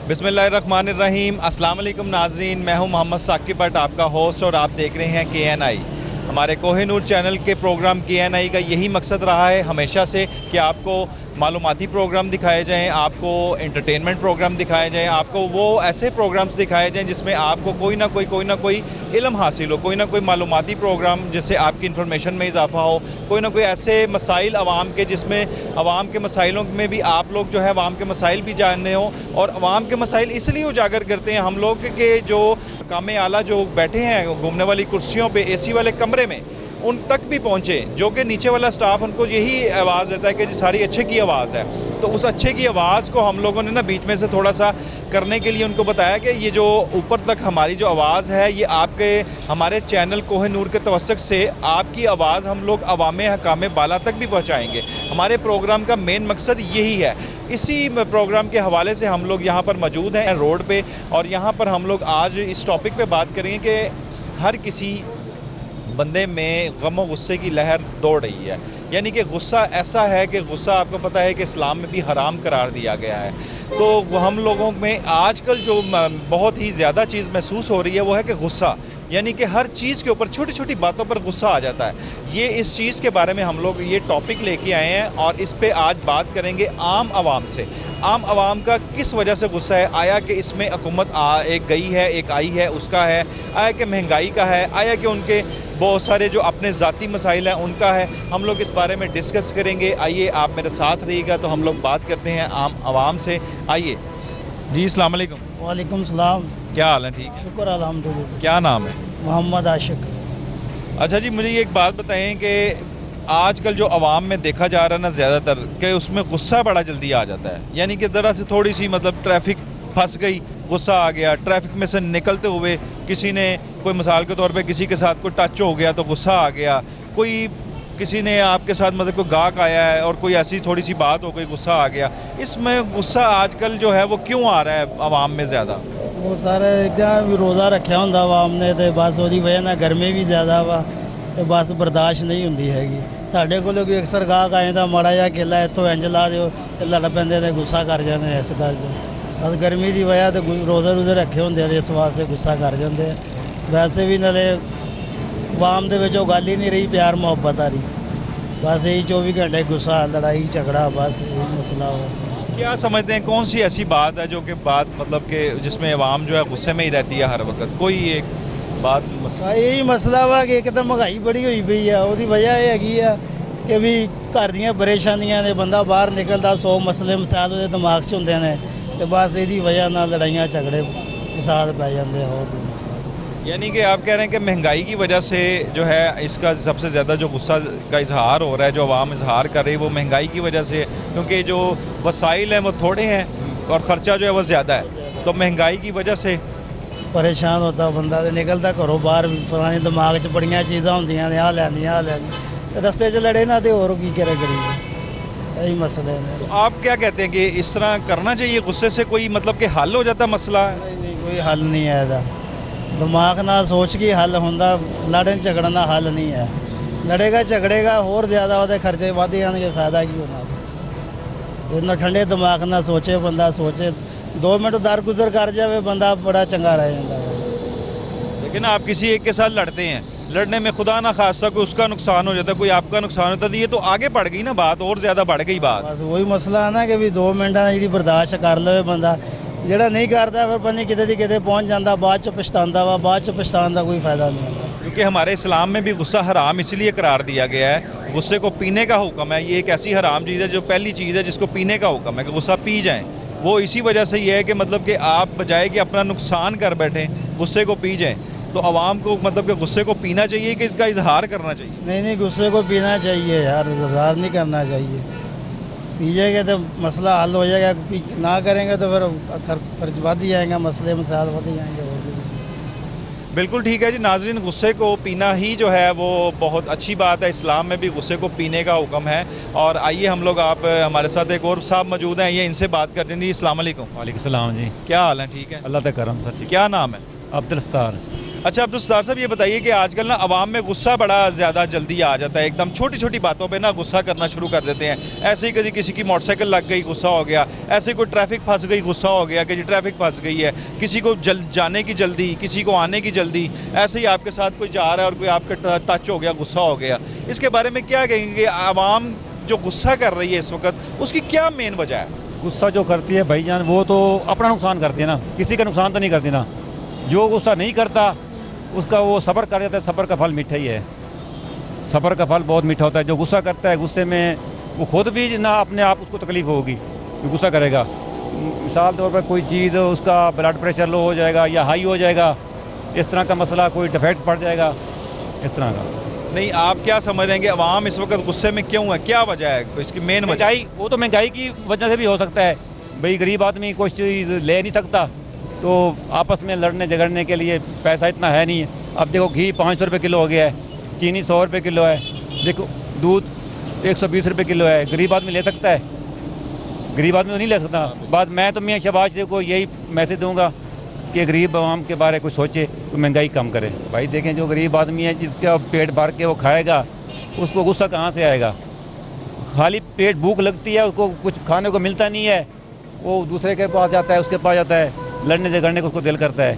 बिस्मिल्लाहिर्रहमानिर्रहीम। अस्सलाम वालेकुम नाज़रीन, मैं हूं मोहम्मद साकिब भट्ट, आपका होस्ट, और आप देख रहे हैं KNI। हमारे कोहिनूर चैनल के प्रोग्राम KNI का यही मकसद रहा है हमेशा से कि आपको मालूमाती प्रोग्राम दिखाए जाएं, आपको एंटरटेनमेंट प्रोग्राम दिखाए जाएं, आपको वो ऐसे प्रोग्राम्स दिखाए जाएं जिसमें आपको कोई ना कोई इल्म हासिल हो, कोई ना कोई मालूमाती प्रोग्राम जिससे आपकी इन्फॉर्मेशन में इजाफा हो, कोई ना कोई ऐसे मसाइल अवाम के जिसमें अवाम के मसाइलों में भी आप लोग जो है अवाम के मसाइल भी जानने हो। और अवाम के मसाइल इसलिए उजागर करते हैं हम लोग के जो काम आला जो बैठे हैं घूमने वाली कुर्सियों पे AC वाले कमरे में, उन तक भी पहुँचे, जो कि नीचे वाला स्टाफ उनको यही आवाज़ देता है कि जी सारी अच्छे की आवाज़ है। तो उस अच्छे की आवाज़ को हम लोगों ने ना बीच में से थोड़ा सा करने के लिए उनको बताया कि ये जो ऊपर तक हमारी जो आवाज़ है, ये आपके हमारे चैनल कोहिनूर के तवस्सुक से आपकी आवाज़ हम लोग अवामे हकामे बाला तक भी पहुँचाएँगे। हमारे प्रोग्राम का मेन मकसद यही है। इसी प्रोग्राम के हवाले से हम लोग यहाँ पर मौजूद हैं रोड पे, और यहाँ पर हम लोग आज इस टॉपिक पे बात करेंगे कि हर किसी बंदे में गम और गुस्से की लहर दौड़ रही है। यानी कि गुस्सा ऐसा है कि गुस्सा आपको पता है कि इस्लाम में भी हराम करार दिया गया है। तो हम लोगों में आजकल जो बहुत ही ज़्यादा चीज़ महसूस हो रही है वो है कि गुस्सा, यानी कि हर चीज़ के ऊपर छोटी छोटी बातों पर गुस्सा आ जाता है। ये इस चीज़ के बारे में हम लोग ये टॉपिक लेके आए हैं और इस पे आज बात करेंगे आम आवाम से। आम आवाम का किस वजह से गुस्सा है? आया कि इसमें हुकूमत एक गई है, एक आई है, उसका है? आया कि महंगाई का है? आया कि उनके बहुत सारे जो अपने ज़ाती मसाइल हैं उनका है? हम लोग इस बारे में डिस्कस करेंगे। आइए आप मेरे साथ रहिएगा तो हम लोग बात करते हैं आम आवाम से। आइए जी। अस्सलाम वालेकुम। वालेकुम सलाम। क्या हाल है? ठीक है, शुक्र अल्हम्दुलिल्लाह। क्या नाम है? मोहम्मद आशिक। अच्छा जी, मुझे एक बात बताएं कि आजकल जो आवाम में देखा जा रहा है ना ज़्यादातर, कि उसमें गुस्सा बड़ा जल्दी आ जाता है। यानी कि ज़रा से थोड़ी सी मतलब ट्रैफिक फंस गई, गुस्सा आ गया। ट्रैफिक में से निकलते हुए किसी ने कोई मिसाल के तौर पे किसी के साथ कोई टच हो गया तो गुस्सा आ गया। कोई किसी ने आपके साथ मतलब कोई गाहक आया है और कोई ऐसी थोड़ी सी बात हो गई, गुस्सा आ गया। इसमें गुस्सा आजकल जो है वो क्यों आ रहा है आवाम में ज़्यादा? वो सारे एकदम रोज़ा रखा होंदा आवाम ने, तो बस ਉਹਦੀ वजह ਨਾਲ गर्मी भी ज़्यादा वा, तो बस बर्दाश्त नहीं ਹੁੰਦੀ ਹੈਗੀ। ਸਾਡੇ ਕੋਲ ਕੋਈ ਅਕਸਰ ਗਾਹਕ ਆਏ ਤਾਂ ਮਾੜਾ ਜਿਹਾ ਕੇਲਾ ਇੱਥੋਂ ਇੰਜ ਲਾ ਦਿਓ ਤੇ ਲੜ ਪੈਂਦੇ ਨੇ, ਗੁੱਸਾ ਕਰ ਜਾਂਦੇ ਇਸ ਗੱਲ ਤੋਂ। ਬਸ गर्मी ਦੀ ਵਜ੍ਹਾ ਤੇ ਰੋਜ਼ੇ ਰੱਖੇ ਹੁੰਦੇ ਨੇ, ਇਸ ਵਾਸਤੇ ਗੁੱਸਾ ਕਰ ਜਾਂਦੇ ਆ। ਵੈਸੇ ਵੀ ਨਾਲੇ ਆਵਾਮ ਦੇ ਵਿੱਚ ਉਹ ਗੱਲ ਹੀ ਨਹੀਂ ਰਹੀ प्यार ਮੁਹੱਬਤ ਵਾਲੀ। बस यही 24 घंटे गुस्सा, लड़ाई झगड़ा, बस यही मसला हो। क्या समझते हैं कौन सी ऐसी बात है जो कि बात मतलब कि जिसमें आवाम जो है गुस्से में ही रहती है हर वक्त? कोई एक बात यही मसला वा कि एक तो महंगाई बड़ी हुई पई है, उसकी वजह यह हैगी है कि भी घर ਦੀਆਂ ਪਰੇਸ਼ਾਨੀਆਂ ਨੇ, ਬੰਦਾ ਬਾਹਰ ਨਿਕਲਦਾ 100 ਮਸਲੇ ਮਸਾਇਲ ਉਹਦੇ ਦਿਮਾਗ 'ਚ ਹੁੰਦੇ ਨੇ, ਤੇ ਬਸ ਇਹਦੀ ਵਜ੍ਹਾ ਨਾਲ ਲੜਾਈਆਂ ਝਗੜੇ ਫਸਾਦ ਪੈ ਜਾਂਦੇ ਹੋਰ ਕੋਈ ਮਸਲਾ। यानी कि आप कह रहे हैं कि महंगाई की वजह से जो है इसका सबसे ज़्यादा जो गुस्सा का इजहार हो रहा है, जो आवाम इजहार कर रही है, वो महंगाई की वजह से, क्योंकि जो वसाइल हैं वो थोड़े हैं और ख़र्चा जो है वो ज़्यादा है, तो महंगाई की वजह से परेशान होता बंदा। तो निकलता घरों बाहर फलाने दिमाग 'ਚ बड़ियां चीज़ां होंदियां ने, आ लैनी रस्ते 'ਚ लड़े ना, तो होर की करे गरीब। यही मसले हैं। तो आप क्या कहते हैं कि इस तरह करना चाहिए? गुस्से से कोई मतलब कि हल हो जाता मसला? नहीं, कोई हल नहीं है ਇਹਦਾ। दिमाग ਨਾਲ सोच के हल ਹੁੰਦਾ, ਲੜਨ ਝਗੜਨ ਦਾ ਹੱਲ ਨਹੀਂ ਹੈ। ਲੜੇਗਾ ਝਗੜੇਗਾ ਹੋਰ ਜ਼ਿਆਦਾ ਉਹਦੇ ਖਰਚੇ ਵੱਧ ਜਾਣਗੇ, ਫਾਇਦਾ ਕੀ ਹੋਣਾ? ਇਹਨਾਂ ਠੰਡੇ ਦਿਮਾਗ ਨਾਲ ਸੋਚੇ ਬੰਦਾ, सोचे 2 मिनट दर गुजर कर जाए बंदा, बड़ा चंगा रह जाता है। लेकिन आप किसी एक के साथ लड़ते हैं, लड़ने में खुदा ना खास्ता कोई उसका नुकसान हो जाता है, कोई आपका नुकसान होता है, तो ये तो आगे बढ़ गई ना बात, और ज़्यादा बढ़ गई बात। बस वही मसला है ना कि भी 2 मिनट जी बर्दाश्त कर ले बंदा, ਜਿਹੜਾ नहीं करता फिर पता नहीं किते दी किते पहुँच जाता, बाद च पछतांदा वा, बाद च पछतान का कोई फ़ायदा नहीं होता। क्योंकि हमारे इस्लाम में भी गुस्सा हराम इसलिए करार दिया गया है। गुस्से को पीने का हुक्म है। ये एक ऐसी हराम चीज़ है जो पहली चीज़ है जिसको पीने का हुक्म है कि गुस्सा पी जाएँ। वो इसी वजह से ये है कि मतलब कि आप बजाय कि अपना नुकसान कर बैठें, गुस्से को पी जाएँ। तो आवाम को मतलब कि गुस्से को पीना चाहिए कि इसका इजहार करना चाहिए? नहीं, गुस्से को पीना चाहिए यार, इजहार नहीं करना चाहिए। पीजिएगा तो मसला हल हो जाएगा, ना करेंगे तो फिर बढ़ जाएगा, मसले मसाइल बढ़ जाएंगे और भी। बिल्कुल ठीक है जी। नाज़रीन, गुस्से को पीना ही जो है वो बहुत अच्छी बात है। इस्लाम में भी गुस्से को पीने का हुक्म है। और आइए हम लोग, आप हमारे साथ एक और साहब मौजूद हैं, ये इनसे बात करते हैं जी। अस्सलाम वालेकुम। वालेकुम सलाम जी। क्या हाल है? ठीक है, अल्लाह का करम सच्ची। क्या नाम है? अब्दुल सत्तार। अच्छा अब्दुल सत्तार साहब, ये बताइए कि आजकल ना अवाम में गुस्सा बड़ा ज़्यादा जल्दी आ जाता है, एकदम छोटी छोटी बातों पे ना गुस्सा करना शुरू कर देते हैं। ऐसे ही कभी किसी की मोटरसाइकिल लग गई गुस्सा हो गया, ऐसे कोई ट्रैफिक फंस गई गुस्सा हो गया कि जी ट्रैफिक फंस गई है, किसी को जाने की जल्दी, किसी को आने की जल्दी, ऐसे ही आपके साथ कोई जा रहा है और कोई आपका टच हो गया गुस्सा हो गया। इसके बारे में क्या कहेंगे? आवाम जो गुस्सा कर रही है इस वक्त, उसकी क्या मेन वजह है? गुस्सा जो करती है भाईजान, वो तो अपना नुकसान करती है ना, किसी का नुकसान तो नहीं करती ना। जो गुस्सा नहीं करता उसका वो सब्र कर जाता है, सब्र का फल मीठा ही है। सब्र का फल बहुत मीठा होता है। जो गुस्सा करता है, गुस्से में वो खुद भी ना अपने आप उसको तकलीफ़ होगी, जो गुस्सा करेगा। मिसाल तौर पर कोई चीज़ उसका ब्लड प्रेशर लो हो जाएगा या हाई हो जाएगा, इस तरह का मसला, कोई डिफेक्ट पड़ जाएगा, इस तरह का। नहीं, आप क्या समझ रहे हैं कि अवाम इस वक्त गुस्से में क्यों है? क्या वजह है इसकी मेन वजह? महंगाई, वो तो महंगाई की वजह से भी हो सकता है। भाई गरीब आदमी कुछ चीज़ ले नहीं सकता, तो आपस में लड़ने झगड़ने के लिए पैसा इतना है नहीं है। अब देखो घी 500 रुपये किलो हो गया है, चीनी 100 रुपये किलो है, देखो दूध 120 रुपये किलो है। गरीब आदमी ले सकता है? गरीब आदमी तो नहीं ले सकता। बात मैं तो मियाँ शहबाज शरीफ को यही मैसेज दूंगा कि गरीब आवाम के बारे कुछ सोचे, तो महंगाई कम करे। भाई देखें, जो गरीब आदमी है जिसका पेट भर के वो खाएगा, उसको गुस्सा कहाँ से आएगा? खाली पेट भूख लगती है, उसको कुछ खाने को मिलता नहीं है, वो दूसरे के पास जाता है, उसके पास जाता है, लड़ने झगड़ने को उसको दिल करता है।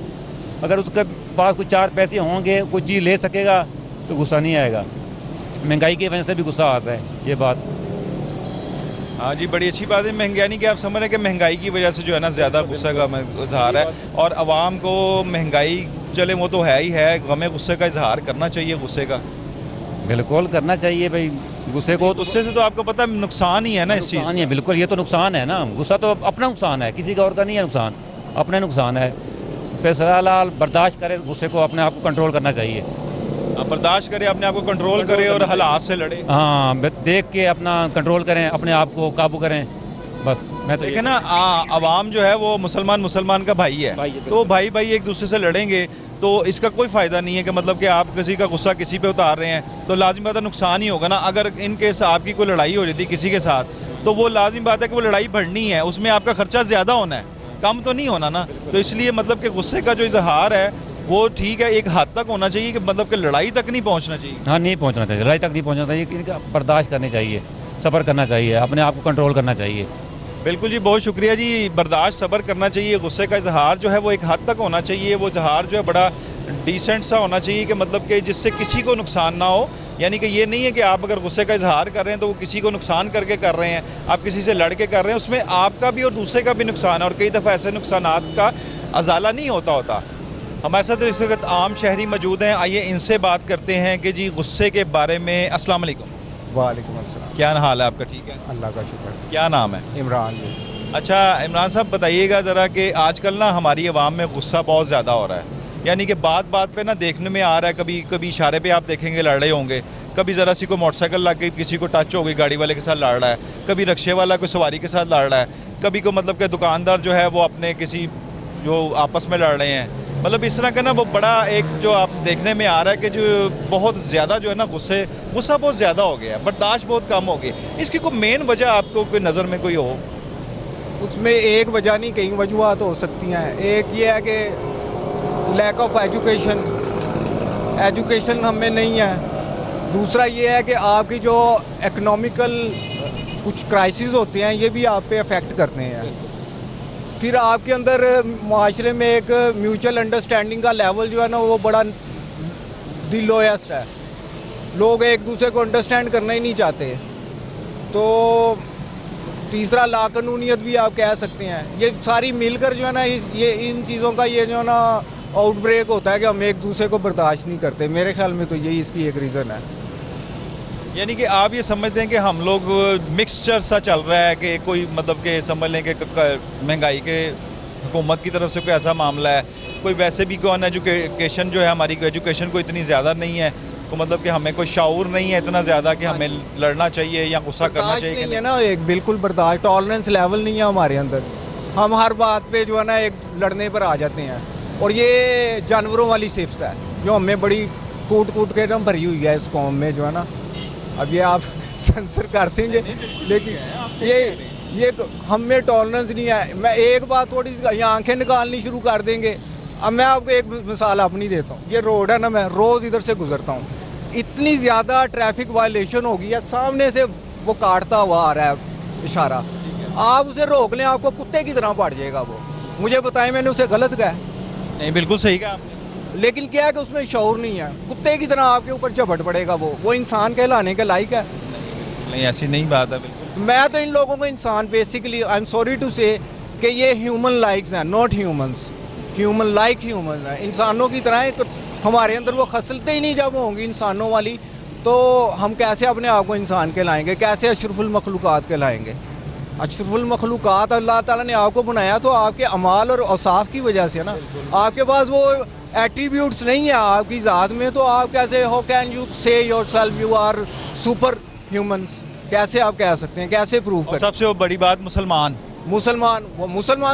अगर उसके पास कुछ 4 पैसे होंगे, कुछ चीज़ ले सकेगा, तो गुस्सा नहीं आएगा। महंगाई की वजह से भी गुस्सा आता है, ये बात। हाँ जी, बड़ी अच्छी बात है। महंगाई की आप समझ रहे हैं कि महंगाई की वजह से जो है ना ज़्यादा गुस्से का इजहार है, और आवाम को महंगाई चले वो तो है ही है, गमे गुस्से का इजहार करना चाहिए। गुस्से का बिल्कुल करना चाहिए भाई। गुस्से को गुस्से से तो आपको पता है नुकसान ही है ना इस चीज़ नुकसान ही है, बिल्कुल, ये तो नुकसान है ना। गुस्सा तो अपना नुकसान है, किसी का और का नहीं है नुकसान, अपना नुकसान है। फिर सलाल बर्दाश्त करे गुस्से को, अपने आप को कंट्रोल करना चाहिए। आप बर्दाश्त करें, अपने आप को कंट्रोल करें और हालात से लड़े। हाँ, देख के अपना कंट्रोल करें, अपने आप को काबू करें, बस। मैं तो देखें ना, आवाम जो है वो मुसलमान का भाई है, तो भाई एक दूसरे से लड़ेंगे तो इसका कोई फ़ायदा नहीं है कि मतलब कि आप किसी का गुस्सा किसी पे उतार रहे हैं, तो लाजिमी बात है नुकसान ही होगा ना। अगर इन केस आपकी कोई लड़ाई हो जाती किसी के साथ, तो वो लाजिमी बात है कि वो लड़ाई बढ़नी है, उसमें आपका खर्चा ज़्यादा होना है, कम तो नहीं होना ना। तो इसलिए मतलब कि गुस्से का जो इजहार है वो ठीक है, एक हद तक होना चाहिए कि मतलब कि लड़ाई तक नहीं पहुंचना चाहिए। हाँ, नहीं पहुंचना चाहिए, लड़ाई तक नहीं पहुंचना चाहिए। इनका बर्दाश्त करनी चाहिए, सब्र करना चाहिए, अपने आप को कंट्रोल करना चाहिए। बिल्कुल जी, बहुत शुक्रिया जी। बर्दाश्त सब्र करना चाहिए। गुस्से का इजहार जो है वो एक हद तक होना चाहिए। वो इजहार जो है बड़ा डिसेंट सा होना चाहिए कि मतलब कि जिससे किसी को नुकसान ना हो। यानी कि ये नहीं है कि आप अगर गुस्से का इजहार कर रहे हैं तो वो किसी को नुकसान करके कर रहे हैं, आप किसी से लड़ के कर रहे हैं, उसमें आपका भी और दूसरे का भी नुकसान है। और कई दफ़ा ऐसे नुकसानात का अजाला नहीं होता। हमारे साथ इस वक्त आम शहरी मौजूद हैं, आइए इनसे बात करते हैं कि जी गुस्से के बारे में। अस्सलाम वालेकुम। वालेकुम अस्सलाम। क्या हाल है आपका? ठीक है, अल्लाह का शुक्र। क्या नाम है? इमरान जी। अच्छा इमरान साहब, बताइएगा ज़रा कि आजकल ना हमारी आवाम में गुस्सा बहुत ज़्यादा हो रहा है। यानी कि बात पे ना देखने में आ रहा है, कभी इशारे पे आप देखेंगे लड़ रहे होंगे, कभी ज़रा सी को मोटरसाइकिल लग गई, किसी को टच हो गई, गाड़ी वाले के साथ लड़ रहा है, कभी रिक्शे वाला कोई सवारी के साथ लड़ रहा है, कभी को मतलब कि दुकानदार जो है वो अपने किसी जो आपस में लड़ रहे हैं। मतलब इस तरह का ना वो बड़ा एक जो आप देखने में आ रहा है कि जो बहुत ज़्यादा जो है ना गुस्सा बहुत ज़्यादा हो गया, बर्दाश्त बहुत कम हो गई। इसकी कोई मेन वजह आपको कोई नज़र में कोई हो? उसमें एक वजह नहीं, कई वजूहत हो सकती हैं। एक ये है कि लैक ऑफ एजुकेशन हमें नहीं है। दूसरा ये है कि आपकी जो इकोनॉमिकल कुछ क्राइसिस होते हैं, ये भी आप पे अफेक्ट करते हैं। फिर आपके अंदर माशरे में एक म्यूचुअल अंडरस्टैंडिंग का लेवल जो है ना वो बड़ा दी लोएस्ट है। लोग एक दूसरे को अंडरस्टैंड करना ही नहीं चाहते। तो तीसरा लाकानूनियत भी आप कह सकते हैं। ये सारी मिलकर जो है ना ये इन चीज़ों का ये जो है ना आउटब्रेक होता है कि हम एक दूसरे को बर्दाश्त नहीं करते। मेरे ख्याल में तो यही इसकी एक रीज़न है। यानी कि आप ये समझते हैं कि हम लोग मिक्सचर सा चल रहा है कि कोई मतलब कि समझ लें कि महंगाई के हुकूमत की तरफ से कोई ऐसा मामला है, कोई वैसे भी कौन एजुकेशन जो है हमारी एजुकेशन को इतनी ज़्यादा नहीं है, तो मतलब कि हमें कोई शाऊर नहीं है इतना ज़्यादा कि हमें लड़ना चाहिए या गुस्सा करना चाहिए नहीं है ना, एक बिल्कुल बर्दाश्त टॉलरेंस लेवल नहीं है हमारे अंदर। हम हर बात पे जो है ना एक लड़ने पर आ जाते हैं, और ये जानवरों वाली सिफ्त है जो हमें बड़ी कूट के ना भरी हुई है इस कौम में जो है ना। अब ये आप सेंसर कर देंगे, लेकिन ये हम में टॉलरेंस नहीं है। मैं एक बात थोड़ी सी, यहाँ आंखें निकालनी शुरू कर देंगे, अब मैं आपको एक मिसाल अपनी देता हूँ। ये रोड है ना, मैं रोज़ इधर से गुजरता हूँ, इतनी ज़्यादा ट्रैफिक वायलेशन हो गई है, सामने से वो काटता हुआ आ रहा है इशारा, आप उसे रोक लें, आपको कुत्ते की तरह पड़ जाएगा वो। मुझे बताएं मैंने उसे गलत कहा? नहीं, बिल्कुल सही कहा आपने। लेकिन क्या है कि उसमें शऊर नहीं है, कुत्ते की तरह आपके ऊपर झपट पड़ेगा वो इंसान कहलाने के लायक है? नहीं, ऐसी नहीं बात है बिल्कुल। मैं तो इन लोगों को इंसान basically, I am sorry to say, कि ये ह्यूमन लाइक्स हैं, not humans. Human like human है, इंसानों की तरह है। तो हमारे अंदर वो खसलतें ही नहीं जब होंगी इंसानों वाली, तो हम कैसे अपने आप को इंसान कहलाएंगे, कैसे अशरफुल मखलूक़ात कहलाएंगे? अशरफुल मखलूक़ात अल्लाह ताला ने आपको बनाया तो आपके अमाल और औसाफ की वजह से ना। आपके पास वो एट्रीब्यूट्स नहीं है आपकी ज़ात में, तो आप कैसे, how can you say yourself you are super humans? कैसे आप कह सकते हैं, कैसे प्रूव और करें? सबसे वो बड़ी बात, मुसलमान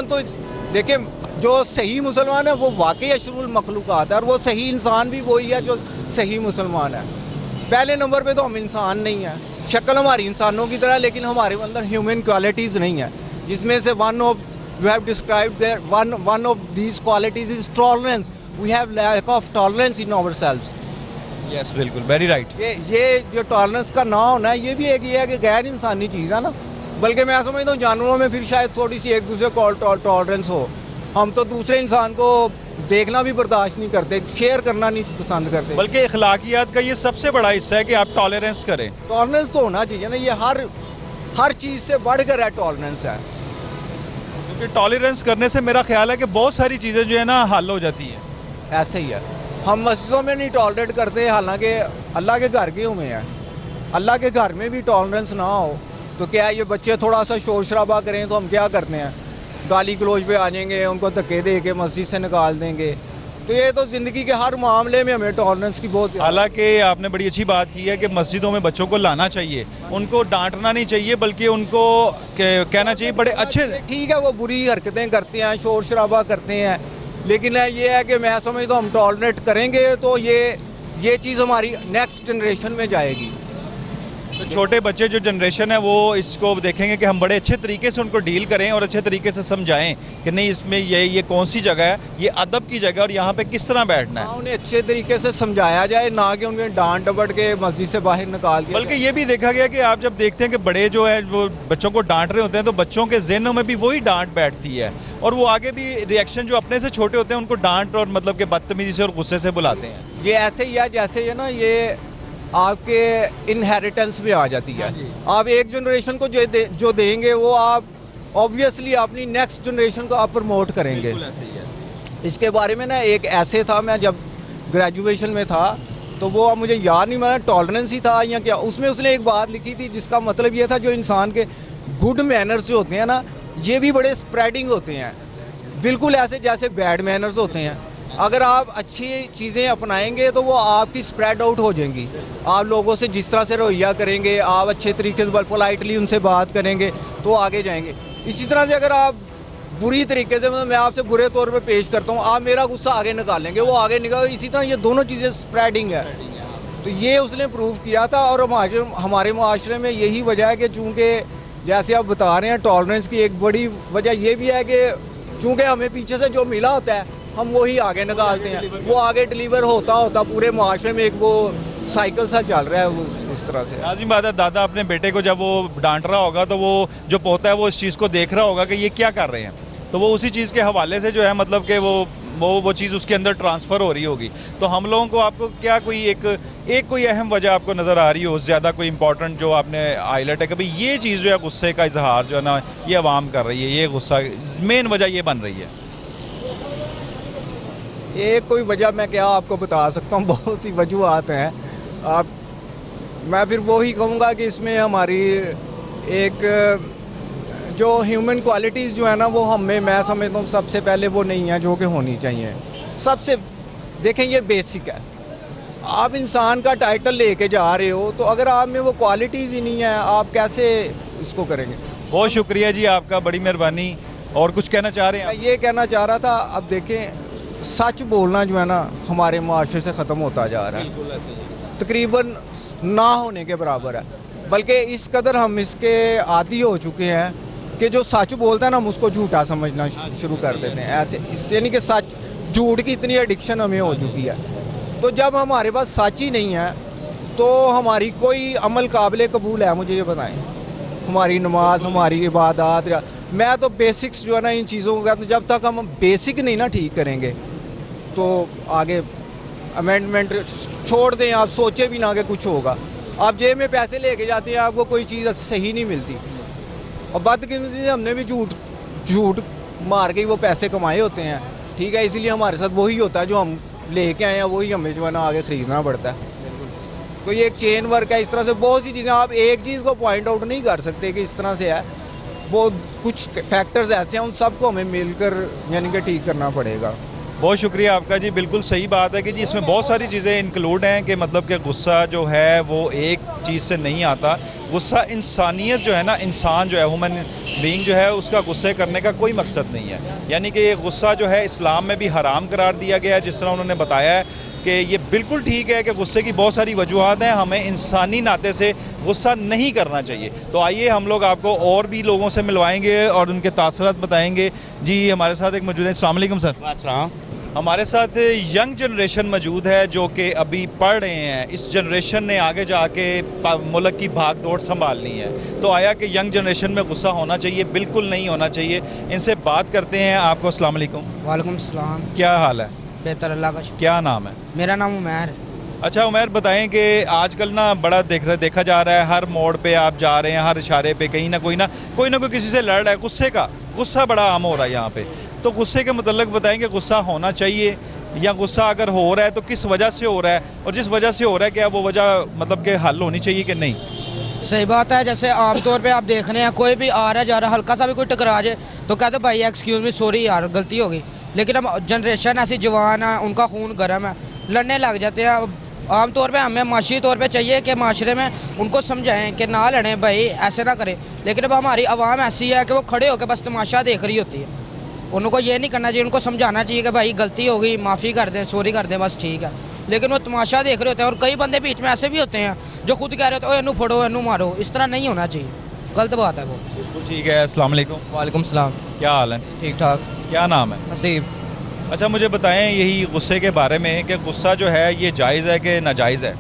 तो देखिए, जो सही मुसलमान है वो वाकई अशरफुल मखलूक़ात है, और वो सही इंसान भी वही है जो सही मुसलमान है। पहले नंबर पे तो हम इंसान नहीं हैं, शक्ल हमारी इंसानों की तरह, लेकिन हमारे अंदर ह्यूमन क्वालिटीज़ नहीं है, जिसमें से one of you have described their one of these qualities is tolerance. We have lack of tolerance in ourselves. Yes, बिल्कुल, वेरी राइट। ये जो टॉलरेंस का ना होना है, ये भी एक ये है कि गैर इंसानी चीज़ है ना। बल्कि मैं समझता हूँ जानवरों में फिर शायद थोड़ी सी एक दूसरे को टॉलरेंस हो। हम तो दूसरे इंसान को देखना भी बर्दाश्त नहीं करते, शेयर करना नहीं पसंद करते। बल्कि अखलाकियात का ये सबसे बड़ा हिस्सा है कि आप टॉलरेंस करें। टॉलरेंस तो होना चाहिए ना, ये हर चीज़ से बढ़कर है टॉलरेंस है। क्योंकि टॉलरेंस करने से मेरा ख्याल है कि बहुत सारी चीज़ें जो है ना हल हो जाती हैं। ऐसे ही है, हम मस्जिदों में नहीं टॉलरेट करते, हालांकि अल्लाह के घर क्यों में है। अल्लाह के घर में भी टॉलरेंस ना हो तो क्या ये बच्चे थोड़ा सा शोर शराबा करें तो हम क्या करते हैं, गाली गलोच पे आ जाएंगे, उनको धक्के दे के मस्जिद से निकाल देंगे। तो ये तो ज़िंदगी के हर मामले में हमें टॉलरेंस की बहुत। हालांकि आपने बड़ी अच्छी बात की है कि मस्जिदों में बच्चों को लाना चाहिए, उनको डांटना नहीं चाहिए, बल्कि उनको कहना चाहिए बड़े अच्छे। ठीक है, वो बुरी हरकतें करते हैं, शोर शराबा करते हैं, लेकिन ये है कि मैं समझता हूँ हम टॉलरेट करेंगे तो ये चीज़ हमारी नेक्स्ट जनरेशन में जाएगी। तो छोटे बच्चे जो जनरेशन है वो इसको देखेंगे कि हम बड़े अच्छे तरीके से उनको डील करें और अच्छे तरीके से समझाएं कि नहीं, इसमें ये कौन सी जगह है, ये अदब की जगह और यहाँ पे किस तरह बैठना है। उन्हें अच्छे तरीके से समझाया जाए, ना कि उन्हें डांट डपट के मस्जिद से बाहर निकाल के। बल्कि ये भी देखा गया कि आप जब देखते हैं कि बड़े जो है वो बच्चों को डांट रहे होते हैं तो बच्चों के जहनों में भी वही डांट बैठती है और वो आगे भी रिएक्शन जो अपने से छोटे होते हैं उनको डांट और मतलब कि बदतमीजी से और गुस्से से बुलाते हैं। ये ऐसे ही है जैसे ये ना, ये आपके इनहेरिटेंस में आ जाती है। आप एक जनरेशन को जो देंगे वो आप ऑब्वियसली अपनी नेक्स्ट जनरेशन को आप प्रमोट करेंगे। इसके बारे में ना एक ऐसे था, मैं जब ग्रेजुएशन में था तो वो मुझे याद नहीं, मेरा टॉलरेंस ही था या क्या, उसमें उसने एक बात लिखी थी जिसका मतलब ये था जो इंसान के गुड मैनर्स जो होते हैं ना, ये भी बड़े स्प्रेडिंग होते हैं, बिल्कुल ऐसे जैसे बैड मैनर्स होते हैं। अगर आप अच्छी चीज़ें अपनाएंगे तो वो आपकी स्प्रेड आउट हो जाएंगी। आप लोगों से जिस तरह से रवैया करेंगे, आप अच्छे तरीके से पोलाइटली उनसे बात करेंगे तो आगे जाएंगे। इसी तरह से अगर आप बुरी तरीके से, मतलब मैं आपसे बुरे तौर पे पेश करता हूँ, आप मेरा गुस्सा आगे निकालेंगे, वो आगे निकाल, इसी तरह ये दोनों चीज़ें स्प्रेडिंग है। तो ये उसने प्रूव किया था। और हमारे माशरे में यही वजह है कि चूँकि जैसे आप बता रहे हैं टॉलरेंस की एक बड़ी वजह ये भी है कि चूँकि हमें पीछे से जो मिला होता है हम वही आगे निकालते हैं, वो आगे डिलीवर होता पूरे माशरे में एक वो साइकिल सा चल रहा है इस तरह से। लाज़िम बात है, दादा अपने बेटे को जब वो डांट रहा होगा तो वो जो पोता है वो इस चीज़ को देख रहा होगा कि ये क्या कर रहे हैं, तो वो उसी चीज़ के हवाले से जो है मतलब कि वो चीज़ उसके अंदर ट्रांसफ़र हो रही होगी। तो हम लोगों को आपको क्या कोई एक कोई अहम वजह आपको नज़र आ रही हो, ज़्यादा कोई इंपॉर्टेंट जो आपने हाईलाइट है कि भाई ये चीज़ जो है गुस्से का इजहार जो है ना ये आवाम कर रही है, ये गुस्सा मेन वजह ये बन रही है? एक कोई वजह मैं क्या आपको बता सकता हूँ, बहुत सी वजूहत हैं। मैं फिर वो ही कहूँगा कि इसमें हमारी एक जो ह्यूमन क्वालिटीज़ जो है ना वो हमें, मैं समझता हूँ सबसे पहले वो नहीं है जो कि होनी चाहिए। सबसे देखें ये बेसिक है, आप इंसान का टाइटल लेके जा रहे हो तो अगर आप में वो क्वालिटीज़ ही नहीं है आप कैसे इसको करेंगे। बहुत शुक्रिया जी आपका, बड़ी मेहरबानी। और कुछ कहना चाह रहे हैं? मैं ये कहना चाह रहा था, अब देखें सच बोलना जो है ना हमारे माशरे से ख़त्म होता जा रहा है, तकरीबन ना होने के बराबर है। बल्कि इस कदर हम इसके आदी हो चुके हैं कि जो सच बोलता है ना हम उसको झूठा समझना शुरू कर देते हैं। ऐसे इससे नहीं कि सच झूठ की इतनी एडिक्शन हमें हो चुकी है। तो जब हमारे पास सच ही नहीं है तो हमारी कोई अमल काबिल कबूल है? मुझे ये बताएं। हमारी नमाज, हमारी इबादत, मैं तो बेसिक्स जो है ना इन चीज़ों को कहता हूं, जब तक हम बेसिक नहीं ना ठीक करेंगे तो आगे अमेंडमेंट छोड़ दें। आप सोचे भी ना कि कुछ होगा। आप जेब में पैसे लेके जाते हैं, आपको कोई चीज़ सही नहीं मिलती। और बदकिस्मती से हमने भी झूठ मार के ही वो पैसे कमाए होते हैं, ठीक है। इसीलिए हमारे साथ वही होता है, जो हम लेके आए हैं वही हमें जो है ना आगे ख़रीदना पड़ता है। तो ये एक चेन वर्क है। इस तरह से बहुत सी चीज़ें, आप एक चीज़ को पॉइंट आउट नहीं कर सकते कि इस तरह से है। वो कुछ फैक्टर्स ऐसे हैं, उन सबको हमें मिलकर यानी कि ठीक करना पड़ेगा। बहुत शुक्रिया आपका जी। बिल्कुल सही बात है कि जी इसमें बहुत सारी चीज़ें इंक्लूड हैं कि मतलब कि गुस्सा जो है वो एक चीज़ से नहीं आता। गुस्सा इंसानियत जो है ना, इंसान जो है, ह्यूमन बीइंग जो है, उसका गुस्से करने का कोई मकसद नहीं है। यानी कि ये गुस्सा जो है इस्लाम में भी हराम करार दिया गया है। जिस तरह उन्होंने बताया है कि ये बिल्कुल ठीक है कि गुस्से की बहुत सारी वजूहात हैं, हमें इंसानी नाते से गुस्सा नहीं करना चाहिए। तो आइए हम लोग आपको और भी लोगों से मिलवाएंगे और उनके तासरात बताएंगे। जी हमारे साथ एक मौजूद है। अस्सलाम वालेकुम सर। अस्सलाम। हमारे साथ यंग जनरेशन मौजूद है जो कि अभी पढ़ रहे हैं। इस जनरेशन ने आगे जाके मुल्क की भाग दौड़ संभालनी है। तो आया कि यंग जनरेशन में गुस्सा होना चाहिए? बिल्कुल नहीं होना चाहिए। इनसे बात करते हैं। आपको अस्सलाम वालेकुम। वालेकुम सलाम। क्या हाल है? बेहतर अल्लाह का शुक्र। क्या नाम है? मेरा नाम उमैर। अच्छा उमैर, बताएं कि आजकल ना बड़ा देखा जा रहा है, हर मोड़ पे आप जा रहे हैं, हर इशारे पे कहीं ना कोई किसी से लड़ रहा है। गुस्सा बड़ा आम हो रहा है यहाँ पे। तो गुस्से के मतलब बताएं कि गुस्सा होना चाहिए, या गुस्सा अगर हो रहा है तो किस वजह से हो रहा है, और जिस वजह से हो रहा है क्या वो वजह मतलब कि हल होनी चाहिए कि नहीं? सही बात है। जैसे आमतौर पे आप देख रहे हैं, कोई भी आ रहा जा रहा, हल्का सा भी कोई टकरा जाए तो कहते भाई एक्सक्यूज़ मी, सॉरी यार गलती हो गई। लेकिन अब जनरेशन ऐसी जवान है, उनका खून गर्म है, लड़ने लग जाते हैं। आमतौर पे हमें माशी तौर पे चाहिए कि माशरे में उनको समझाएं कि ना लड़ें भाई, ऐसे ना करें। लेकिन अब हमारी आवाम ऐसी है कि वो खड़े होकर बस तमाशा देख रही होती है। उनको ये नहीं करना चाहिए, उनको समझाना चाहिए कि भाई गलती हो गई, माफ़ी कर दें, सॉरी कर दें, बस ठीक है। लेकिन वो तमाशा देख रहे होते हैं। और कई बंदे बीच में ऐसे भी होते हैं जो खुद कह रहे होते हैं ओए इनू फड़ो, इनू मारो। इस तरह नहीं होना चाहिए, गलत बात है वो। बिल्कुल ठीक है। अस्सलाम वालेकुम। वालेकुम सलाम। क्या हाल है? ठीक ठाक। क्या नाम है? हसीब। अच्छा मुझे बताएं यही गुस्से के बारे में कि गुस्सा जो है ये जायज़ है कि नाजायज़ है?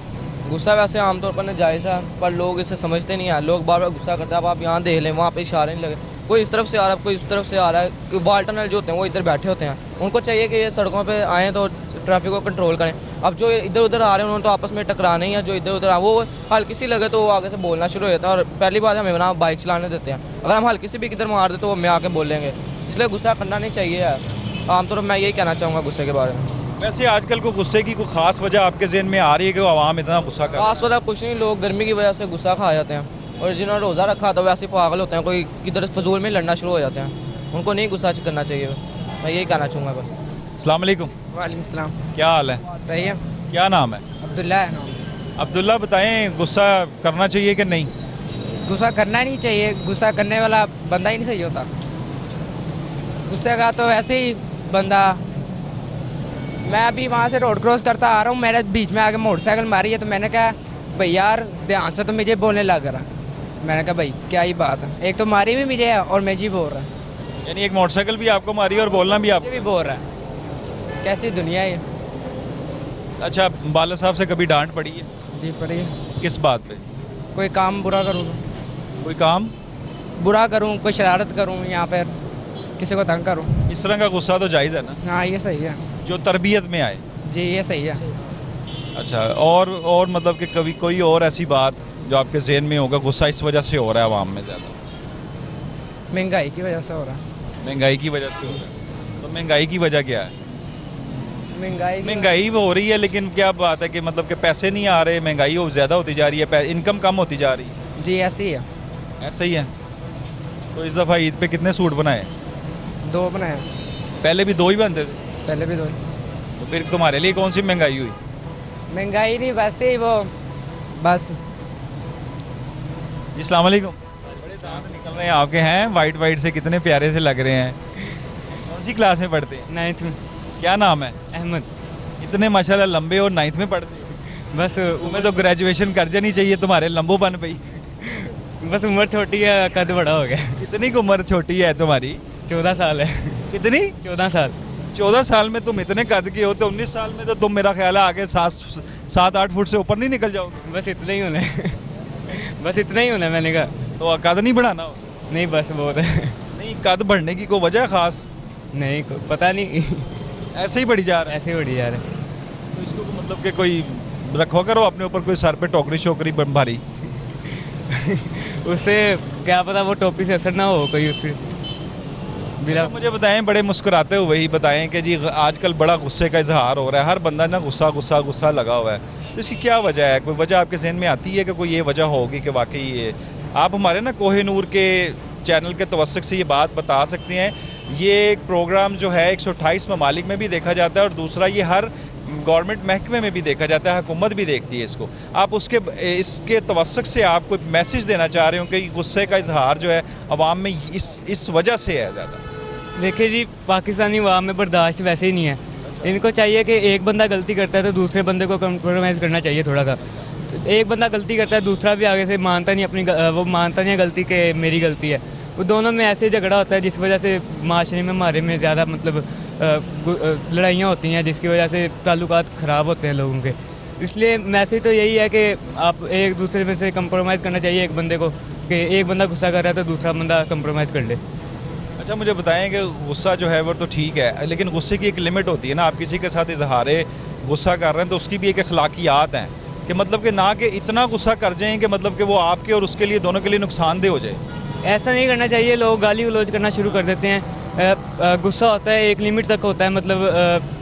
गुस्सा वैसे आमतौर पर नाजायज़ है, पर लोग इसे समझते नहीं हैं। लोग बार बार गुस्सा करते हैं। अब आप यहाँ देख लें, वहाँ पे इशारे नहीं लगे, कोई इस तरफ से आ रहा है, कोई इस तरफ से आ रहा है। वाल्टनर जो होते हैं वो इधर बैठे होते हैं, उनको चाहिए कि ये सड़कों पे आएँ तो ट्रैफिक को कंट्रोल करें। अब जो इधर उधर आ रहे हैं उन्होंने तो आपस में टकराना ही है। जो इधर उधर वो हल्की सी लगे तो वो आगे से बोलना शुरू हो जाता है। और पहली बात हमें ना बाइक चलाने देते हैं, अगर हम हल्की सी भी किधर मार दे तो वो हमें आके बोलेंगे। इसलिए गुस्सा करना नहीं चाहिए यार। आमतौर पर मैं यही कहना चाहूँगा गुस्से के बारे में। वैसे आजकल को गुस्से की कोई ख़ास वजह आपके ज़हन में आ रही है कि आवाम इतना गुस्सा कर? खास वाला कुछ नहीं, लोग गर्मी की वजह से गुस्सा खा जाते हैं। और जिन्होंने रोज़ा रखा तो वैसे पागल होते हैं, कोई किधर फजूल में लड़ना शुरू हो जाते हैं। उनको नहीं गुस्सा करना चाहिए, मैं यही कहना चाहूँगा बस। अस्सलाम वालेकुम। वालेकुम सलाम। क्या हाल है? सही है। क्या नाम है? अब्दुल्ला है नाम। अब्दुल्ला, बताएं गुस्सा करना चाहिए कि नहीं? गुस्सा करना नहीं चाहिए। गुस्सा करने वाला बंदा ही नहीं सही होता। गुस्से का तो ऐसे ही बंदा, मैं अभी वहाँ से रोड क्रॉस करता आ रहा हूँ, मेरे बीच में आके मोटरसाइकिल मारी है, तो मैंने कहा भाई यार ध्यान से, तो मुझे बोलने लग रहा। मैंने कहा भाई क्या ही बात है, एक तो मारी भी मुझे है और मुझे बोल रहा है। यानी एक मोटरसाइकिल भी आपको मारी और बोलना भी मुझे भी बोल रहा है। कैसी दुनिया है ये। अच्छा, बाला साहब से कभी डांट पड़ी है? जी पड़ी है। किस बात पे? कोई काम बुरा करूँ, कोई काम बुरा करूँ, कोई शरारत करूँ या फिर किसी को तंग करूँ। इस तरह का गुस्सा तो जायज़ है ना, हाँ ये सही है। जो तरबियत में आए? जी ये सही है। अच्छा, और मतलब कि कभी कोई और ऐसी बात जो आपके ज़हन में होगा गुस्सा इस वजह से हो रहा है आवाम में ज़्यादा? महंगाई की वजह से हो रहा है। महंगाई की वजह से हो रहा है? तो महंगाई की वजह क्या है? महंगाई हो रही है, लेकिन क्या बात है कि मतलब कि पैसे नहीं आ रहे, महंगाई ज़्यादा होती जा रही है, इनकम कम होती जा रही है। जी ऐसे ही है। ऐसा ही है। तो इस दफ़ा ईद पे कितने सूट बनाए? 2 बनाए। पहले भी 2 ही बनते थे? पहले भी 2। तो फिर तुम्हारे लिए कौन सी महंगाई हुई? महंगाई नहीं, वैसे ही वो बस। अस्सलाम वालेकुम। बड़े दांत निकल रहे हैं आपके, हैं वाइट से, कितने प्यारे से लग रहे हैं। कौन सी क्लास में पढ़ते हैं? 9th में। क्या नाम है? अहमद। इतने माशाल्लाह लंबे और 9th में पढ़ते हैं। बस तुम्हें तो ग्रेजुएशन कर जानी चाहिए, तुम्हारे लंबो बन पई। बस उम्र छोटी है, कद बड़ा हो गया। कितनी की उम्र छोटी है तुम्हारी? 14 साल है। कितनी? 14 साल। 14 साल में तुम इतने कद के हो तो 19 साल में तो तुम मेरा ख्याल है आगे 7-8 फुट से ऊपर नहीं निकल जाओगे। बस इतना ही होना है बस इतना ही होना है, मैंने कहा। तो कद नहीं बढ़ाना हो? नहीं बस बहुत है नहीं, कद बढ़ने की कोई वजह है खास? नहीं पता नहीं ऐसे ही बढ़ी जा रहा है। ऐसे ही बढ़ी जा रहा है। तो इसको मतलब कि कोई रखो करो अपने ऊपर कोई सर पे टोकरी शोकरी भारी। उससे क्या पता वो टोपी से असर ना हो कोई फिर बिना। तो मुझे बताएं, बड़े मुस्कुराते हुए ही बताएं कि जी आजकल बड़ा गुस्से का इजहार हो रहा है, हर बंदा ना गुस्सा गुस्सा गुस्सा लगा हुआ है, तो इसकी क्या वजह है? कोई वजह आपके जहन में आती है कि कोई ये वजह होगी कि वाकई ये आप हमारे ना कोहिनूर के चैनल के तवस्सुक से ये बात बता सकते हैं? ये प्रोग्राम जो है 128 ममालिक में भी देखा जाता है और दूसरा ये हर गवर्नमेंट महकमे में भी देखा जाता है, हुकूमत भी देखती है इसको। आप उसके इसके तवस्सुक से आप कोई मैसेज देना चाह रहे हो कि गुस्से का इजहार जो है अवाम में इस वजह से है ज़्यादा? देखिए जी, पाकिस्तानी अवाम में बर्दाश्त वैसे ही नहीं है। इनको चाहिए कि एक बंदा गलती करता है तो दूसरे बंदे को कम्प्रोमाइज़ करना चाहिए थोड़ा सा। तो एक बंदा गलती करता है, दूसरा भी आगे से मानता नहीं अपनी वो मानता नहीं है गलती कि मेरी गलती है। वो दोनों में ऐसे झगड़ा होता है जिस वजह से माशरे में हमारे में ज़्यादा मतलब लड़ाइयाँ होती हैं, जिसकी वजह से ताल्लुकात ख़राब होते हैं लोगों के। इसलिए मैसेज तो यही है कि आप एक दूसरे में से कंप्रोमाइज़ करना चाहिए एक बंदे को, कि एक बंदा गुस्सा कर रहा है तो दूसरा बंदा कंप्रोमाइज़ कर ले। अच्छा, मुझे बताएं कि गुस्सा जो है वो तो ठीक है, लेकिन गुस्से की एक लिमिट होती है ना। आप किसी के साथ इजहार गुस्सा कर रहे हैं तो उसकी भी एक अखलाकियात हैं कि मतलब कि ना कि इतना गुस्सा कर जाएं कि मतलब कि वो आपके और उसके लिए दोनों के लिए नुकसानदेह हो जाए। ऐसा नहीं करना चाहिए। लोग गाली गलौज करना शुरू कर देते हैं। गुस्सा होता है एक लिमिट तक होता है, मतलब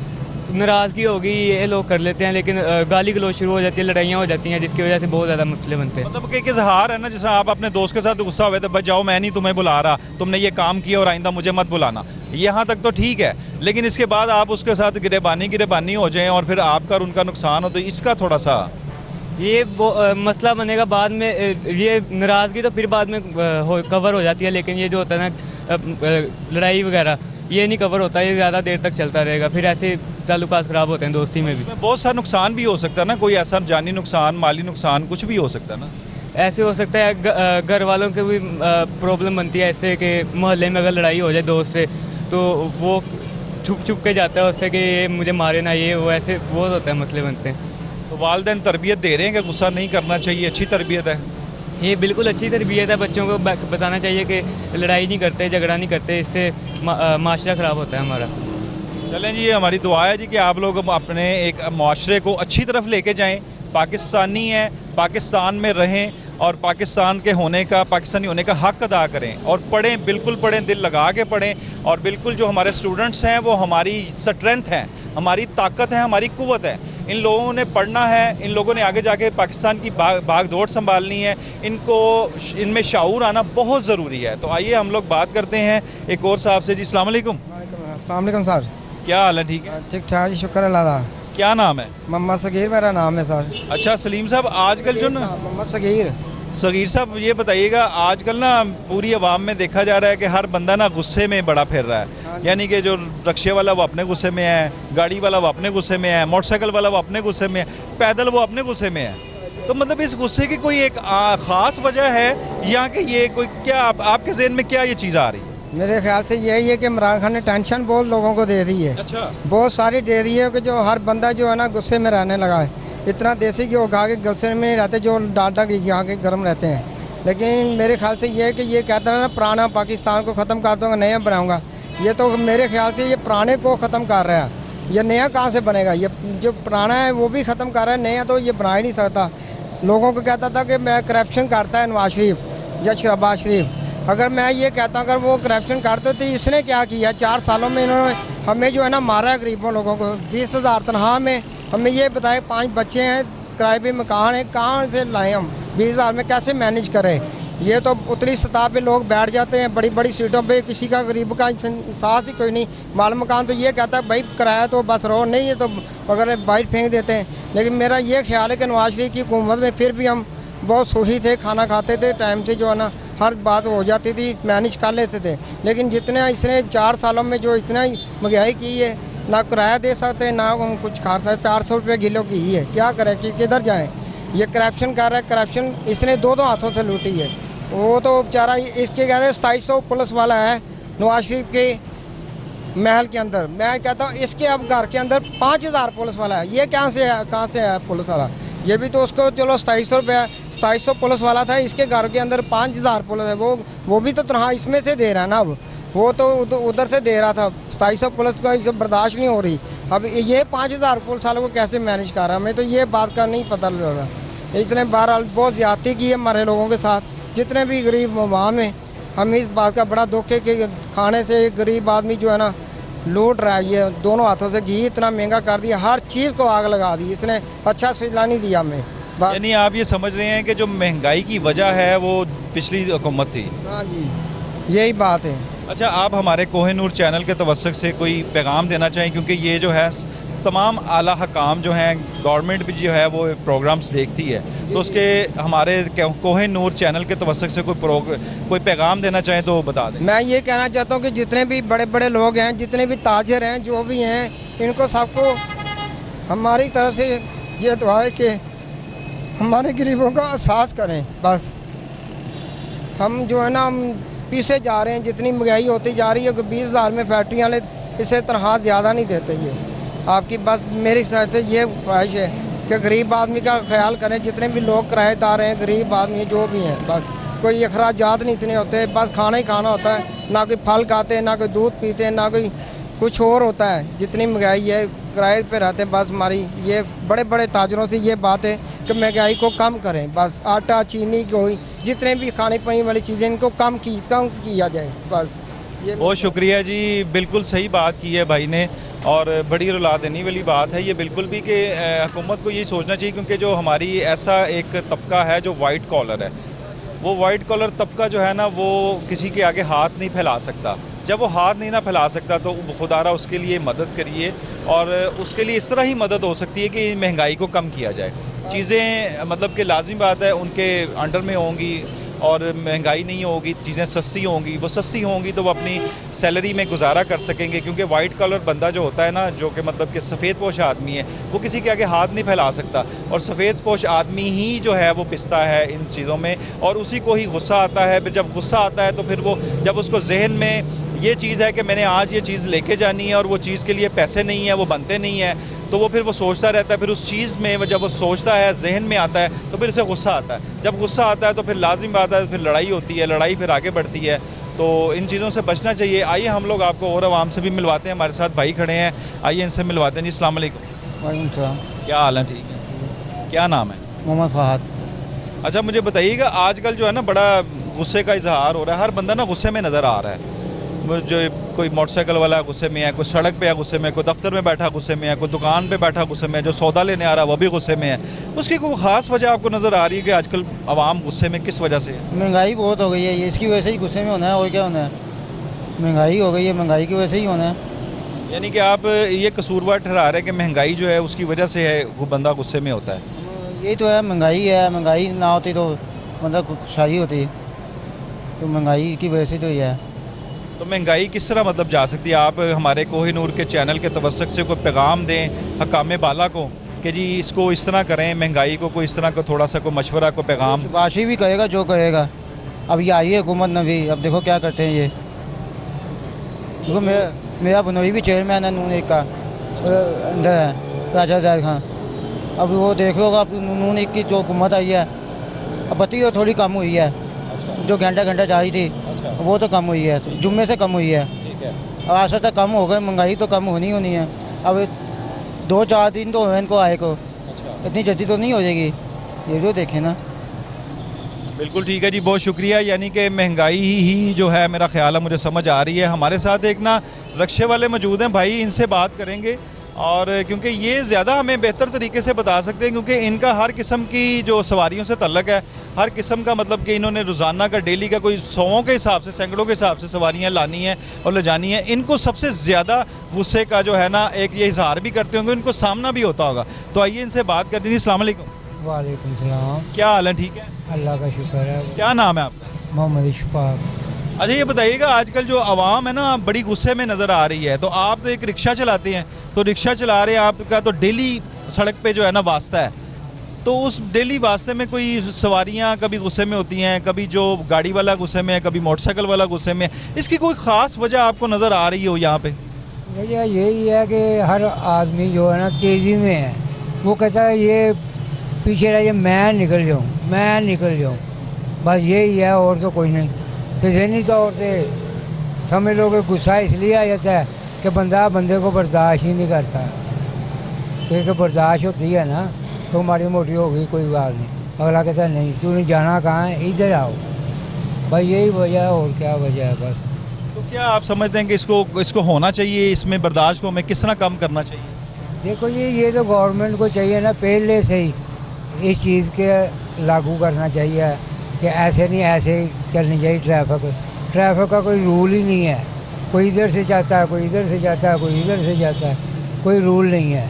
नाराज़गी होगी ये लोग कर लेते हैं, लेकिन गाली गलौज शुरू हो जाती है, लड़ाइयाँ हो जाती हैं, जिसकी वजह से बहुत ज़्यादा मसले बनते हैं। मतलब कि एक इजहार है ना, जैसे आप अपने दोस्त के साथ गुस्सा हुए तो बस जाओ, मैं नहीं तुम्हें बुला रहा, तुमने ये काम किया और आइंदा मुझे मत बुलाना, यहाँ तक तो ठीक है। लेकिन इसके बाद आप उसके साथ गिरेबानी हो जाएं और फिर आपका और उनका नुकसान हो, तो इसका थोड़ा सा ये मसला बनेगा बाद में। ये नाराज़गी तो फिर बाद में कवर हो जाती है, लेकिन ये जो होता है ना लड़ाई वगैरह, ये नहीं कवर होता, ये ज़्यादा देर तक चलता रहेगा, फिर ऐसे ताल्लुकात ख़राब होते हैं दोस्ती में भी। इसमें बहुत सारा नुकसान भी हो सकता है ना, कोई ऐसा जानी नुकसान, माली नुकसान, कुछ भी हो सकता है ना। ऐसे हो सकता है घर वालों के भी प्रॉब्लम बनती है ऐसे कि मोहल्ले में अगर लड़ाई हो जाए दोस्त से तो वो छुप के जाता है उससे कि ये मुझे मारे ना, ये वो ऐसे बहुत होता है, मसले बनते हैं। तो वालिदैन तरबियत दे रहे हैं कि गुस्सा नहीं करना चाहिए, अच्छी तरबियत है ये, बिल्कुल अच्छी तरबियत है। बच्चों को बताना चाहिए कि लड़ाई नहीं करते, झगड़ा नहीं करते, इससे माशरा ख़राब होता है हमारा। चलें जी, ये हमारी दुआ है जी कि आप लोग अपने एक माशरे को अच्छी तरफ लेके जाएं। पाकिस्तानी हैं, पाकिस्तान में रहें और पाकिस्तान के होने का, पाकिस्तानी होने का हक़ अदा करें और पढ़ें, बिल्कुल पढ़ें, दिल लगा के पढ़ें। और बिल्कुल जो हमारे स्टूडेंट्स हैं वो हमारी स्ट्रेंथ हैं, हमारी ताकत है, हमारी क़ुव्वत है। इन लोगों ने पढ़ना है, इन लोगों ने आगे जाके पाकिस्तान की भाग दौड़ संभालनी है, इनको इनमें शाऊर आना बहुत ज़रूरी है। तो आइए हम लोग बात करते हैं एक और साहब से। जी अस्सलाम वालेकुम। अस्सलाम वालेकुम सर। क्या हाल है? ठीक है, ठीक ठाक जी, शुक्र अल्लाह का। क्या नाम है? मोहम्मद सगीर मेरा नाम है सर। अच्छा सलीम साहब, आजकल जो ना मोहम्मद सगीर। सगीर साहब ये बताइएगा, आजकल ना पूरी आवाम में देखा जा रहा है कि हर बंदा ना गुस्से में बड़ा फिर रहा है। यानी कि जो रक्शे वाला वो अपने गुस्से में है, गाड़ी वाला वो अपने गुस्से में है, मोटरसाइकिल वाला वो अपने गुस्से में है, पैदल वो अपने गुस्से में है। तो मतलब इस गुस्से की कोई एक ख़ास वजह है या कि ये कोई क्या आपके ज़हन में क्या ये चीज़ आ रही है? मेरे ख्याल से यही है कि इमरान खान ने टेंशन बहुत लोगों को दे दी है। अच्छा, बहुत सारी दे दी है कि जो हर बंदा जो है ना गुस्से में रहने लगा है। इतना देसी घी खा के गुस्से में नहीं रहते, जो डाटा घी खा के गर्म रहते हैं। लेकिन मेरे ख्याल से ये है कि ये कहता है ना पुराना पाकिस्तान को ख़त्म कर दूँगा, नया बनाऊँगा। ये तो मेरे ख्याल से ये पुराने को ख़त्म कर रहा है। ये नया कहाँ से बनेगा? ये जो पुराना है वो भी ख़त्म कर रहा है, नया तो ये बना ही नहीं सकता। लोगों को कहता था कि मैं करप्शन करता है नवाज शरीफ या शहबाज शरीफ। अगर मैं ये कहता अगर वो करप्शन करते तो इसने क्या किया? 4 सालों में इन्होंने हमें जो है ना मारा है गरीबों लोगों को। 20,000 तनख्वाह में हमें ये बताए 5 बच्चे हैं, किराए पे मकान है, कहाँ से लाएं हम? 20,000 में कैसे मैनेज करें? ये तो उतली सतह पे लोग बैठ जाते हैं बड़ी बड़ी सीटों पे, किसी का गरीब का साथ ही कोई नहीं। माल मकान तो ये कहता है भाई किराया तो बस रहो, नहीं ये तो अगर बाहर फेंक देते हैं। लेकिन मेरा ये ख्याल है कि नवाज शरीफ की हुकूमत में फिर भी हम बहुत सुखी थे, खाना खाते थे टाइम से, जो है ना हर बात हो जाती थी, मैनेज कर लेते थे। लेकिन जितने इसने 4 सालों में जो इतना महंगाई की है, ना किराया दे सकते ना हम कुछ खा सकते। 400 रुपये किलो की ही है, क्या करें कि किधर जाएँ? ये करप्शन कर रहा है, करप्शन इसने 2 हाथों से लूटी है। वो तो बेचारा इसके कहते 2700 पुलिस वाला है नवाज शरीफ के, महल के अंदर। मैं कहता हूँ इसके अब घर के अंदर 5,000 पुलिस वाला है, ये कहाँ से है पुलिस वाला? ये भी तो उसको चलो 2700 रुपया 2700 पुलिस वाला था, इसके घर के अंदर 5,000 पुलिस है। वो भी तो तनख्वाह इसमें से दे रहा है ना। अब वो तो उधर से दे रहा था, 2700 पुलिस का इसे बर्दाश्त नहीं हो रही। अब ये 5,000 पुलिस वालों को कैसे मैनेज कर रहा है, हमें तो ये बात का नहीं पता लग रहा। इतने बहरहाल बहुत ज़्यादती की है हमारे लोगों के साथ, जितने भी गरीब आवाम हैं। हम इस बात का बड़ा दुख है कि खाने से गरीब आदमी जो है ना लूट रहा है। ये दोनों हाथों से घी इतना महंगा कर दिया, हर चीज़ को आग लगा दी, इसने अच्छा सिला नहीं दिया हमें। यानी आप ये समझ रहे हैं कि जो महंगाई की वजह है वो पिछली हुकूमत थी? हाँ जी, यही बात है। अच्छा, आप हमारे कोहिनूर चैनल के तवस्सुक से कोई पैगाम देना चाहें, क्योंकि ये जो है तमाम आला हकाम जो हैं, गवर्नमेंट भी जो है वो प्रोग्राम्स देखती है, तो उसके हमारे कोहिनूर चैनल के तवस्सुक से कोई पैगाम देना चाहें तो बता दें। मैं ये कहना चाहता हूँ कि जितने भी बड़े बड़े लोग हैं, जितने भी ताजर हैं, जो भी हैं, इनको सबको हमारी तरफ से ये दुआ है कि हमारे गरीबों का एहसास करें। बस हम जो है ना हम पीछे जा रहे हैं, जितनी महंगाई होती जा रही है कि 20,000 में फैक्ट्री वाले इसे तनख्वाह ज़्यादा नहीं देते। ये आपकी बस मेरी तरफ से ये ख्वाहिश है कि गरीब आदमी का ख्याल करें, जितने भी लोग किराएदार हैं, गरीब आदमी जो भी हैं, बस कोई अखराजात नहीं इतने होते, बस खाना ही खाना होता है, ना कोई फल खाते हैं, ना कोई दूध पीते हैं, ना कोई कुछ और होता है। जितनी महंगाई है किराए पे रहते हैं। बस हमारी ये बड़े बड़े ताजरों से ये बात है कि महंगाई को कम करें। बस आटा चीनी कोई जितने भी खाने पीने वाली चीज़ें इनको कम किया जाए। बस ये बहुत शुक्रिया जी, बिल्कुल सही बात की है भाई ने, और बड़ी रुला देने वाली बात है ये बिल्कुल भी कि हुकूमत को यही सोचना चाहिए, क्योंकि जो हमारी ऐसा एक तबका है जो वाइट कॉलर है, वो वाइट कॉलर तबका जो है ना वो किसी के आगे हाथ नहीं फैला सकता। जब वो हाथ नहीं ना फैला सकता तो खुदारा उसके लिए मदद करिए, और उसके लिए इस तरह ही मदद हो सकती है कि महंगाई को कम किया जाए। चीज़ें मतलब कि लाजमी बात है उनके अंडर में होंगी और महंगाई नहीं होगी, चीज़ें सस्ती होंगी, वो सस्ती होंगी तो वो अपनी सैलरी में गुजारा कर सकेंगे। क्योंकि वाइट कॉलर बंदा जो होता है ना, जो कि मतलब कि सफ़ेद पोश आदमी है, वो किसी के आगे हाथ नहीं फैला सकता, और सफ़ेद पोश आदमी ही जो है वो पिसता है इन चीज़ों में, और उसी को ही गुस्सा आता है। फिर जब गुस्सा आता है तो फिर वो जब उसको जहन में ये चीज़ है कि मैंने आज ये चीज़ लेके जानी है और वो चीज़ के लिए पैसे नहीं है, वो बनते नहीं है, तो वो फिर वो सोचता रहता है। फिर उस चीज़ में जब वो सोचता है, जहन में आता है, तो फिर उसे गुस्सा आता है। जब गुस्सा आता है तो फिर लाजिम बात है, फिर लड़ाई होती है, लड़ाई फिर आगे बढ़ती है। तो इन चीज़ों से बचना चाहिए। आइए हम लोग आपको और आवाम से भी मिलवाते हैं, हमारे साथ भाई खड़े हैं, आइए इनसे मिलवाते हैं। जी अस्सलाम वालेकुम। वालेकुम सलाम। क्या हाल है? ठीक है। क्या नाम है? मोहम्मद फहद। अच्छा, मुझे बताइएगा, आजकल जो है ना बड़ा गुस्से का इजहार हो रहा है, हर बंदा ना गुस्से में नज़र आ रहा है। वो जो कोई मोटरसाइकिल वाला गुस्से में है, कोई सड़क पे है गुस्से में, कोई दफ्तर में बैठा गुस्से में है, कोई दुकान पे बैठा गुस्से में है, जो सौदा लेने आ रहा है वो भी गुस्से में है। उसकी कोई ख़ास वजह आपको नज़र आ रही है कि आजकल आवाम गुस्से में किस वजह से है? महंगाई बहुत हो गई है, ये इसकी वजह से ही गुस्से में होना है, और क्या होना है? महंगाई हो गई है, महंगाई की वजह से ही होना है। यानी कि आप ये कसूरवार ठहरा रहे हैं कि महंगाई जो है उसकी वजह से है वो बंदा गुस्से में होता है? यही तो है, महंगाई है, महंगाई ना होती तो मतलब खुशहाली होती, तो महंगाई की वजह से तो ये है। तो महंगाई किस तरह मतलब जा सकती है? आप हमारे कोहिनूर के चैनल के तवस्सुक से कोई पैगाम दें हकाम बाला को कि जी इसको इस तरह करें, महंगाई को कोई इस तरह को थोड़ा सा कोई मशवरा, को पैगाम। बाशी भी करेगा जो करेगा। अब ये आई है हुकूमत नबी, अब देखो क्या करते हैं ये। देखो मेरा बनोई भी चेयरमैन है नून एक का अंदर है, राजा जैद खान। अब वो देखो अब नून एक की जो हुकूमत आई है, अब बत्ती तो थोड़ी कम हुई है, जो घंटा जा रही थी वो तो कम हुई है, तो जुम्मे से कम हुई है। आज तक कम हो गए, महंगाई तो कम होनी है। अब 2-4 दिन तो हुए इनको आए को, इतनी जल्दी तो नहीं हो जाएगी, ये जो देखें ना। बिल्कुल ठीक है जी, बहुत शुक्रिया। यानी कि महंगाई ही जो है मेरा ख्याल है, मुझे समझ आ रही है। हमारे साथ एक ना रक्शे वाले मौजूद हैं भाई, इनसे बात करेंगे, और क्योंकि ये ज़्यादा हमें बेहतर तरीके से बता सकते हैं, क्योंकि इनका हर किस्म की जो सवारियों से तल्लक है, हर किस्म का मतलब कि इन्होंने रोज़ाना का डेली का कोई 100 के हिसाब से, सैकड़ों के हिसाब से सवारियाँ लानी हैं और ले जानी है। इनको सबसे ज़्यादा गुस्से का जो है ना एक ये इजहार भी करते होंगे, इनको सामना भी होता होगा। तो आइए इनसे बात करते हैं। अस्सलाम वालेकुम। वालेकुम सलाम। क्या हाल है? ठीक है, अल्लाह का शुक्र है। क्या नाम है आपका? मोहम्मद इशफाक। अच्छा, ये बताइएगा, आजकल जो आवाम है ना बड़ी गुस्से में नज़र आ रही है, तो आप तो एक रिक्शा चलाते हैं, तो रिक्शा चला रहे हैं, आपका तो डेली सड़क पे जो है ना वास्ता है, तो उस डेली वास्ते में कोई सवारियां कभी गुस्से में होती हैं, कभी जो गाड़ी वाला गुस्से में है, कभी मोटरसाइकिल वाला गुस्से में है, इसकी कोई ख़ास वजह आपको नज़र आ रही हो यहाँ पे? वजह यही है कि हर आदमी जो है ना तेज़ी में है, वो कहता है ये पीछे रहिए, मैं निकल जाऊँ, बस यही है और तो कोई नहीं। तो ज़हनी तौर से समझ लो कि गुस्सा इसलिए आ जाता है कि बंदे को बर्दाश्त ही नहीं करता, क्योंकि बर्दाश्त होती है ना तो हमारी मोटी हो गई कोई बात नहीं, अगला कहता है नहीं तूने जाना कहाँ है, इधर आओ। भाई यही वजह है और क्या वजह है बस। तो क्या आप समझते हैं कि इसको होना चाहिए, इसमें बर्दाश्त को हमें किस तरह कम करना चाहिए? देखो ये तो गवर्नमेंट को चाहिए ना पहले से ही इस चीज़ के लागू करना चाहिए कि ऐसे नहीं ऐसे ही करनी चाहिए। ट्रैफिक का कोई रूल ही नहीं है, कोई इधर से जाता है, कोई इधर से जाता है, कोई इधर से जाता है, कोई रूल नहीं है।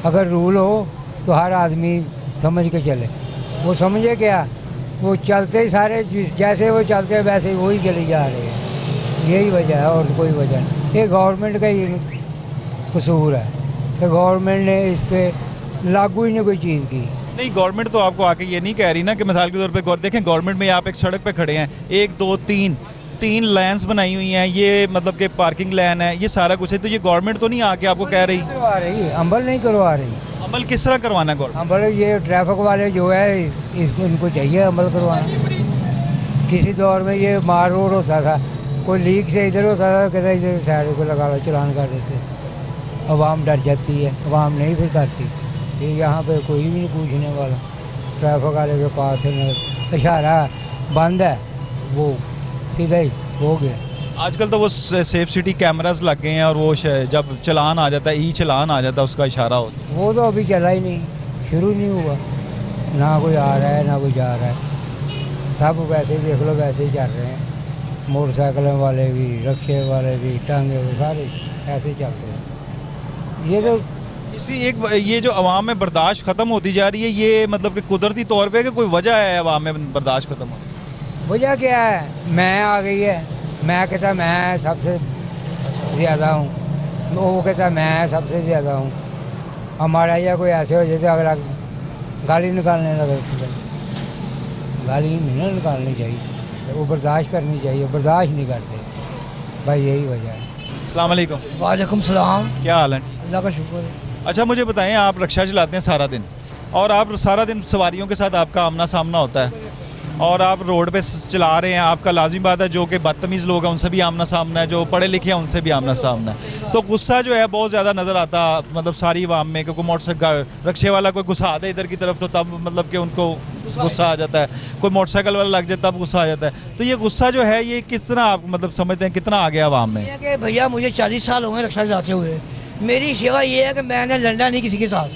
अगर रूल हो तो हर आदमी समझ के चले, वो समझे क्या, वो चलते ही सारे जैसे वो चलते हैं वैसे ही वही चले जा रहे हैं। यही वजह है और कोई वजह नहीं। ये गवर्नमेंट का ही कसूर है कि गवर्नमेंट ने इस पर लागू ही नहीं कोई चीज़ की। नहीं, गवर्नमेंट तो आपको आके ये नहीं कह रही ना कि मिसाल के तौर पे देखें, गवर्नमेंट में आप एक सड़क पे खड़े हैं, 1 2 3 लाइन्स बनाई हुई हैं, ये मतलब कि पार्किंग लाइन है, ये सारा कुछ है, तो ये गवर्नमेंट तो नहीं आके आपको कह रही? करवा रही अमल नहीं करवा रही। अमल किस तरह करवाना है गवर्नमेंट? अमल ये ट्रैफिक वाले जो है इसको इनको चाहिए अमल करवाना। किसी दौर में ये मार रोड होता था, कोई लीक से इधर होता था, कहता इधर साइड को लगा लो चलान कर देते, अवाम डर जाती है, अवाम नहीं फिर करती। ये यहाँ पे कोई भी नहीं पूछने वाला, ट्रैफिक वाले के पास है इशारा बंद है, वो सीधा ही हो गया। आजकल तो वो सेफ सिटी कैमरास लग गए हैं और वो जब चलान आ जाता है, ई चलान आ जाता है, उसका इशारा होता है। वो तो अभी चला ही नहीं, शुरू नहीं हुआ, ना कोई आ रहा है ना कोई जा रहा है, सब वैसे ही देख लो वैसे ही चल रहे हैं। मोटरसाइकिल वाले भी, रिक्शे वाले भी, टांगे भी, सारे ऐसे ही चलते हैं। ये तो ये जो अवाम में बर्दाश्त ख़त्म होती जा रही है, ये मतलब कि कुदरती तौर पे कि कोई वजह है अवाम में बर्दाश्त ख़त्म होने की? वजह क्या है, मैं आ गई है, मैं कहता मैं सबसे ज़्यादा हूँ, वो कहता मैं सबसे ज़्यादा हूँ। हमारा या कोई ऐसे हो जैसे अगला गाली निकालने लगे, गाली नहीं निकालनी चाहिए, वो बर्दाश्त करनी चाहिए, बर्दाश्त नहीं करते भाई, यही वजह है। अस्सलाम वालेकुम। वालेकुम सलाम। क्या हाल है? अल्लाह का शुक्र है। अच्छा, मुझे बताएं, आप रिक्शा चलाते हैं सारा दिन और आप सारा दिन सवारियों के साथ आपका आमना सामना होता है और आप रोड पे चला रहे हैं, आपका लाजिम बात है जो कि बदतमीज़ लोग हैं उनसे भी आमना सामना है, जो पढ़े लिखे हैं उनसे भी आमना सामना है, तो गुस्सा जो है बहुत ज़्यादा नज़र आता मतलब सारी आवाम में, क्योंकि मोटरसाइकिल रिक्शे वाला कोई गुस्सा दे इधर की तरफ तो तब मतलब कि उनको गुस्सा आ जाता है, कोई मोटरसाइकिल वाला लग जाए तब गुस्सा आ जाता है। तो ये गुस्सा जो है ये किस तरह आप मतलब समझते हैं कितना आ गया आवाम में? कि भैया मुझे 40 साल हो गए रिक्शा चलाते हुए, मेरी सेवा ये है कि मैंने लड़ना नहीं किसी के साथ,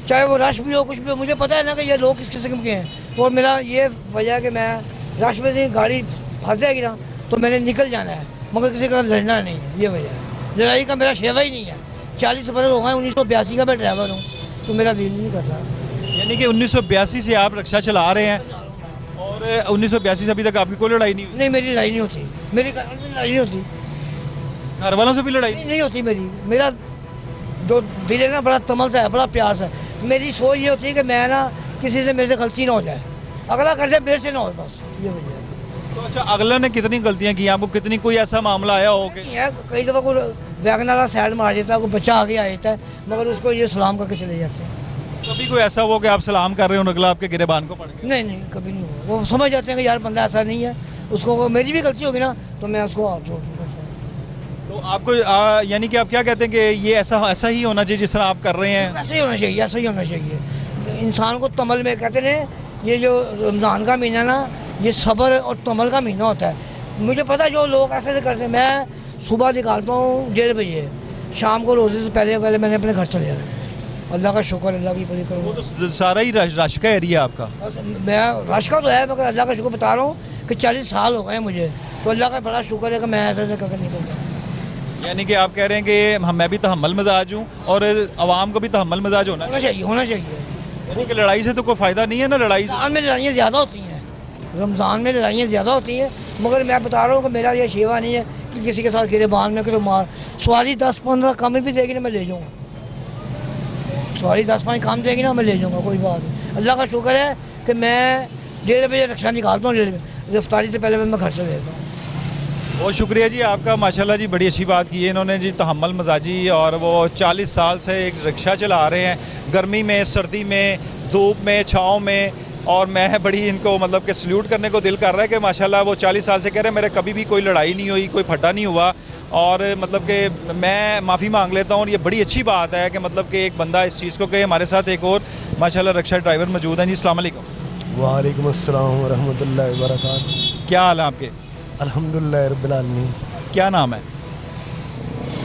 चाहे वो रश भी हो कुछ भी हो। मुझे पता है ना कि ये लोग किस किस्म के हैं, और मेरा ये वजह है कि मैं रश में से गाड़ी फंस जाएगी ना तो मैंने निकल जाना है, मगर किसी का लड़ना नहीं है, ये वजह है। लड़ाई का मेरा सेवा ही नहीं है। 40 बरस हो गए, 1982 का मैं ड्राइवर हूँ, तो मेरा दिल नहीं करता। यानी कि 1982 से आप रिक्शा चला रहे हैं और 1982 से अभी तक आपकी कोई लड़ाई नहीं हुई? नहीं, मेरी लड़ाई नहीं होती, मेरी घर वालों से लड़ाई नहीं होती, घर वालों से भी लड़ाई नहीं होती मेरी। मेरा जो दिल है ना बड़ा तमल सा है, बड़ा प्यास है। मेरी सोच ये होती है कि मैं ना किसी से मेरे से गलती ना हो जाए, अगला कर जाए मेरे से ना हो, बस ये वजह है। तो अच्छा, अगले ने कितनी गलतियां की आपको, कितनी कोई ऐसा मामला आया हो कि कई दफ़ा कोई वैगन वाला साइड मार देता है, कोई बच्चा आगे आ जाता है, मगर उसको ये सलाम करके चले जाते हैं। कभी कोई ऐसा हो कि आप सलाम कर रहे हो अगला आपके गिरेबान को पड़ गया? नहीं, कभी नहीं हुआ। वो समझ जाते हैं कि यार बंदा ऐसा नहीं है, उसको मेरी भी गलती होगी ना तो मैं उसको छोड़ दूँगा। तो आपको यानी कि आप क्या कहते हैं कि ये ऐसा ही होना चाहिए जिस तरह आप कर रहे हैं? ऐसा ही होना चाहिए, ऐसा ही होना चाहिए। इंसान को तमल में कहते हैं, ये जो रमज़ान का महीना ना ये सब्र और तमल का महीना होता है। मुझे पता है जो लोग ऐसे करते हैं, मैं सुबह निकालता हूँ 1:30 बजे, शाम को रोज़े से पहले मैंने अपने घर चले जाना। अल्लाह का शुक्र, अल्लाह की बड़ी करूँ। वो तो सारा ही रश का एरिया आपका? मैं रश का तो है, मगर अल्लाह का शुक्र बता रहा हूँ कि 40 साल हो गए मुझे, तो अल्लाह का बड़ा शुक्र है कि मैं ऐसे करके निकलता हूँ। यानी कि आप कह रहे हैं कि मैं भी तहम्मुल मिजाज हूँ और आवाम को भी तहम्मुल मिजाज होना चाहिए। यानी कि लड़ाई से तो कोई फ़ायदा नहीं है ना? रमज़ान में लड़ाइयाँ ज़्यादा होती हैं, रमज़ान में लड़ाइयाँ ज़्यादा होती हैं, मगर मैं बता रहा हूँ कि मेरा ये शेवा नहीं है कि किसी के साथ गिरेबान में किसी मार। सवारी 10-15 कम भी देगी ना मैं ले जाऊँगा, सवारी 10-5 कम देगी ना मैं ले जाऊँगा, कोई बात नहीं। अल्लाह का शुक्र है कि मैं 1:30 बजे रिक्शा निकालता हूँ, 1:30 बजे इफ्तारी से पहले मैं घर चले जाता हूँ। बहुत शुक्रिया जी आपका, माशाल्लाह जी बड़ी अच्छी बात की है इन्होंने जी, तहम्मुल मजाजी। और वो 40 साल से एक रिक्शा चला रहे हैं, गर्मी में, सर्दी में, धूप में, छाँव में। और मैं बड़ी इनको मतलब कि सल्यूट करने को दिल कर रहा है कि माशाल्लाह वो 40 साल से कह रहे हैं मेरे कभी भी कोई लड़ाई नहीं हुई, कोई फटा नहीं हुआ। और मतलब कि मैं माफ़ी मांग लेता हूँ, और ये बड़ी अच्छी बात है कि मतलब कि एक बंदा इस चीज़ को कहे। हमारे साथ एक और माशाल्लाह रिक्शा ड्राइवर मौजूद हैं जी। अस्सलाम वालेकुम। वालेकुम अस्सलाम व रहमतुल्लाहि व बरकातुहू। क्या हाल है आपके? अल्हम्दुलिल्लाह रब्बिल आलमीन। क्या नाम है?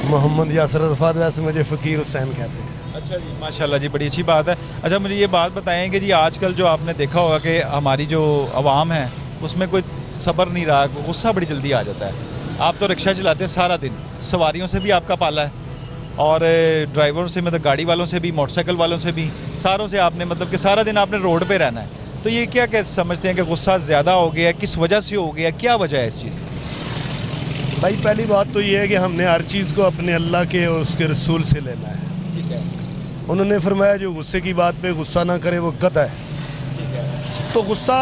मोहम्मद यासर अरफात, वैसे मुझे फ़कीर हुसैन कहते हैं। अच्छा जी, माशाल्लाह जी बड़ी अच्छी बात है। अच्छा मुझे ये बात बताएं कि जी आजकल जो आपने देखा होगा कि हमारी जो आवाम है उसमें कोई सब्र नहीं रहा, गुस्सा बड़ी जल्दी आ जाता है। आप तो रिक्शा चलाते हैं सारा दिन, सवारियों से भी आपका पाला है और ड्राइवरों से, मतलब गाड़ी वालों से भी, मोटरसाइकिल वालों से भी, सारों से आपने मतलब कि सारा दिन आपने रोड पे रहना है। तो ये क्या क्या समझते हैं कि गुस्सा ज़्यादा हो गया, किस वजह से हो गया, क्या वजह है इस चीज़ की? भाई पहली बात तो ये है कि हमने हर चीज़ को अपने अल्लाह के और उसके रसूल से लेना है। ठीक है। उन्होंने फरमाया जो गुस्से की बात पे गुस्सा ना करे वो गधा है। ठीक है। तो गुस्सा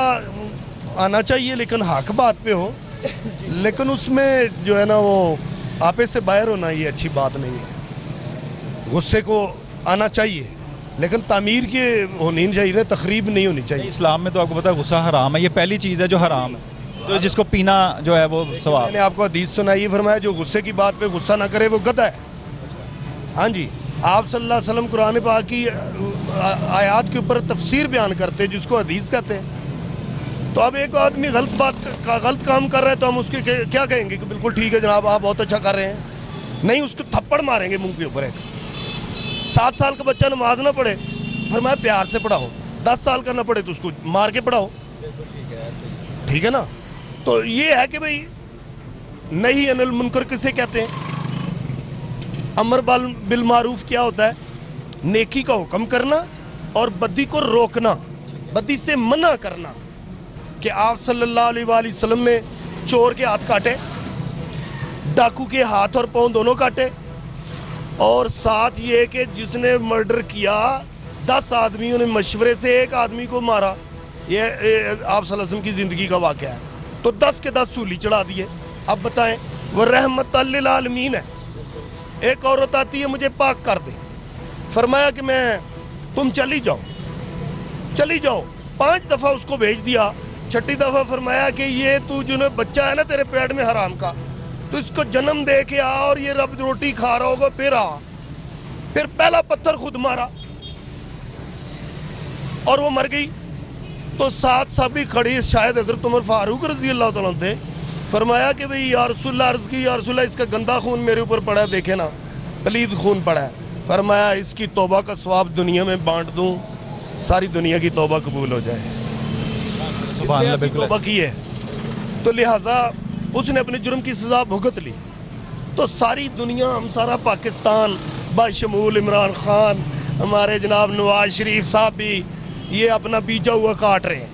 आना चाहिए लेकिन हक बात पे हो, लेकिन उसमें जो है ना वो आपे से बाहर होना ये अच्छी बात नहीं है। गुस्से को आना चाहिए लेकिन तामीर की होनी नहीं चाहिए, तकरीब नहीं होनी चाहिए। इस्लाम में तो आपको पता है गुस्सा हराम है, ये पहली चीज़ है जो हराम है, तो जिसको पीना जो है वो सवाब। मैंने आपको हदीस सुनाई, फरमाया जो गुस्से की बात पे गुस्सा ना करे वो गधा है। हाँ जी, आप सल्लल्लाहु अलैहि वसल्लम कुरान पाक की आयत के ऊपर तफसीर बयान करते हैं जिसको हदीस कहते हैं। तो अब एक आदमी गलत काम कर रहा है तो हम उसके क्या कहेंगे कि बिल्कुल ठीक है जनाब आप बहुत अच्छा कर रहे हैं? नहीं, उसको थप्पड़ मारेंगे मुंह के ऊपर। एक 7 साल का बच्चा नमाज ना पढ़े, फरमाया प्यार से पढ़ाओ। 10 साल का ना पढ़े तो उसको मार के पढ़ाओ। ठीक है ना? तो ये है कि भाई नहीं अनिल मुनकर किसे कहते हैं? अमर बिल मारूफ क्या होता है? नेकी का हुक्म करना और बद्दी को रोकना, बद्दी से मना करना। कि आप सल्लल्लाहु अलैहि वसल्लम ने चोर के हाथ काटे, डाकू के हाथ और पाँव दोनों काटे, और साथ ये कि जिसने मर्डर किया 10 आदमियों ने मशवरे से एक आदमी को मारा। ये आप सल्लल्लाहु अलैहि वसल्लम की ज़िंदगी का वाक़या है। तो 10 के 10 सूली चढ़ा दिए। अब बताएं, वो रहमतुल लिल आलमीन है। एक औरत आती है मुझे पाक कर दे, फरमाया कि तुम चली जाओ। 5 दफ़ा उसको भेज दिया। 6ठी दफ़ा फरमाया कि ये तू जो बच्चा है ना तेरे पेट में हराम का, तो इसको जन्म दे के आ और ये रब रोटी खा रहा होगा फिर आ। फिर पहला पत्थर खुद मारा और वो मर गई। तो 7 साहबी खड़ी, शायद हज़रत उमर फारूक रज़ी अल्लाह तआला थे, फरमाया कि भाई या रसूलल्लाह, अर्ज़ की या रसूलल्लाह इसका गंदा खून मेरे ऊपर पड़ा है, देखे ना पलीद खून पड़ा है। फरमाया इसकी तौबा का सवाब दुनिया में बांट दूं, सारी दुनिया की तौबा कबूल हो जाए। तौबा की है तो लिहाजा उसने अपने जुर्म की सज़ा भुगत ली। तो सारी दुनिया, हम सारा पाकिस्तान बाशमूल इमरान खान, हमारे जनाब नवाज शरीफ साहब भी ये अपना बीजा हुआ काट रहे हैं,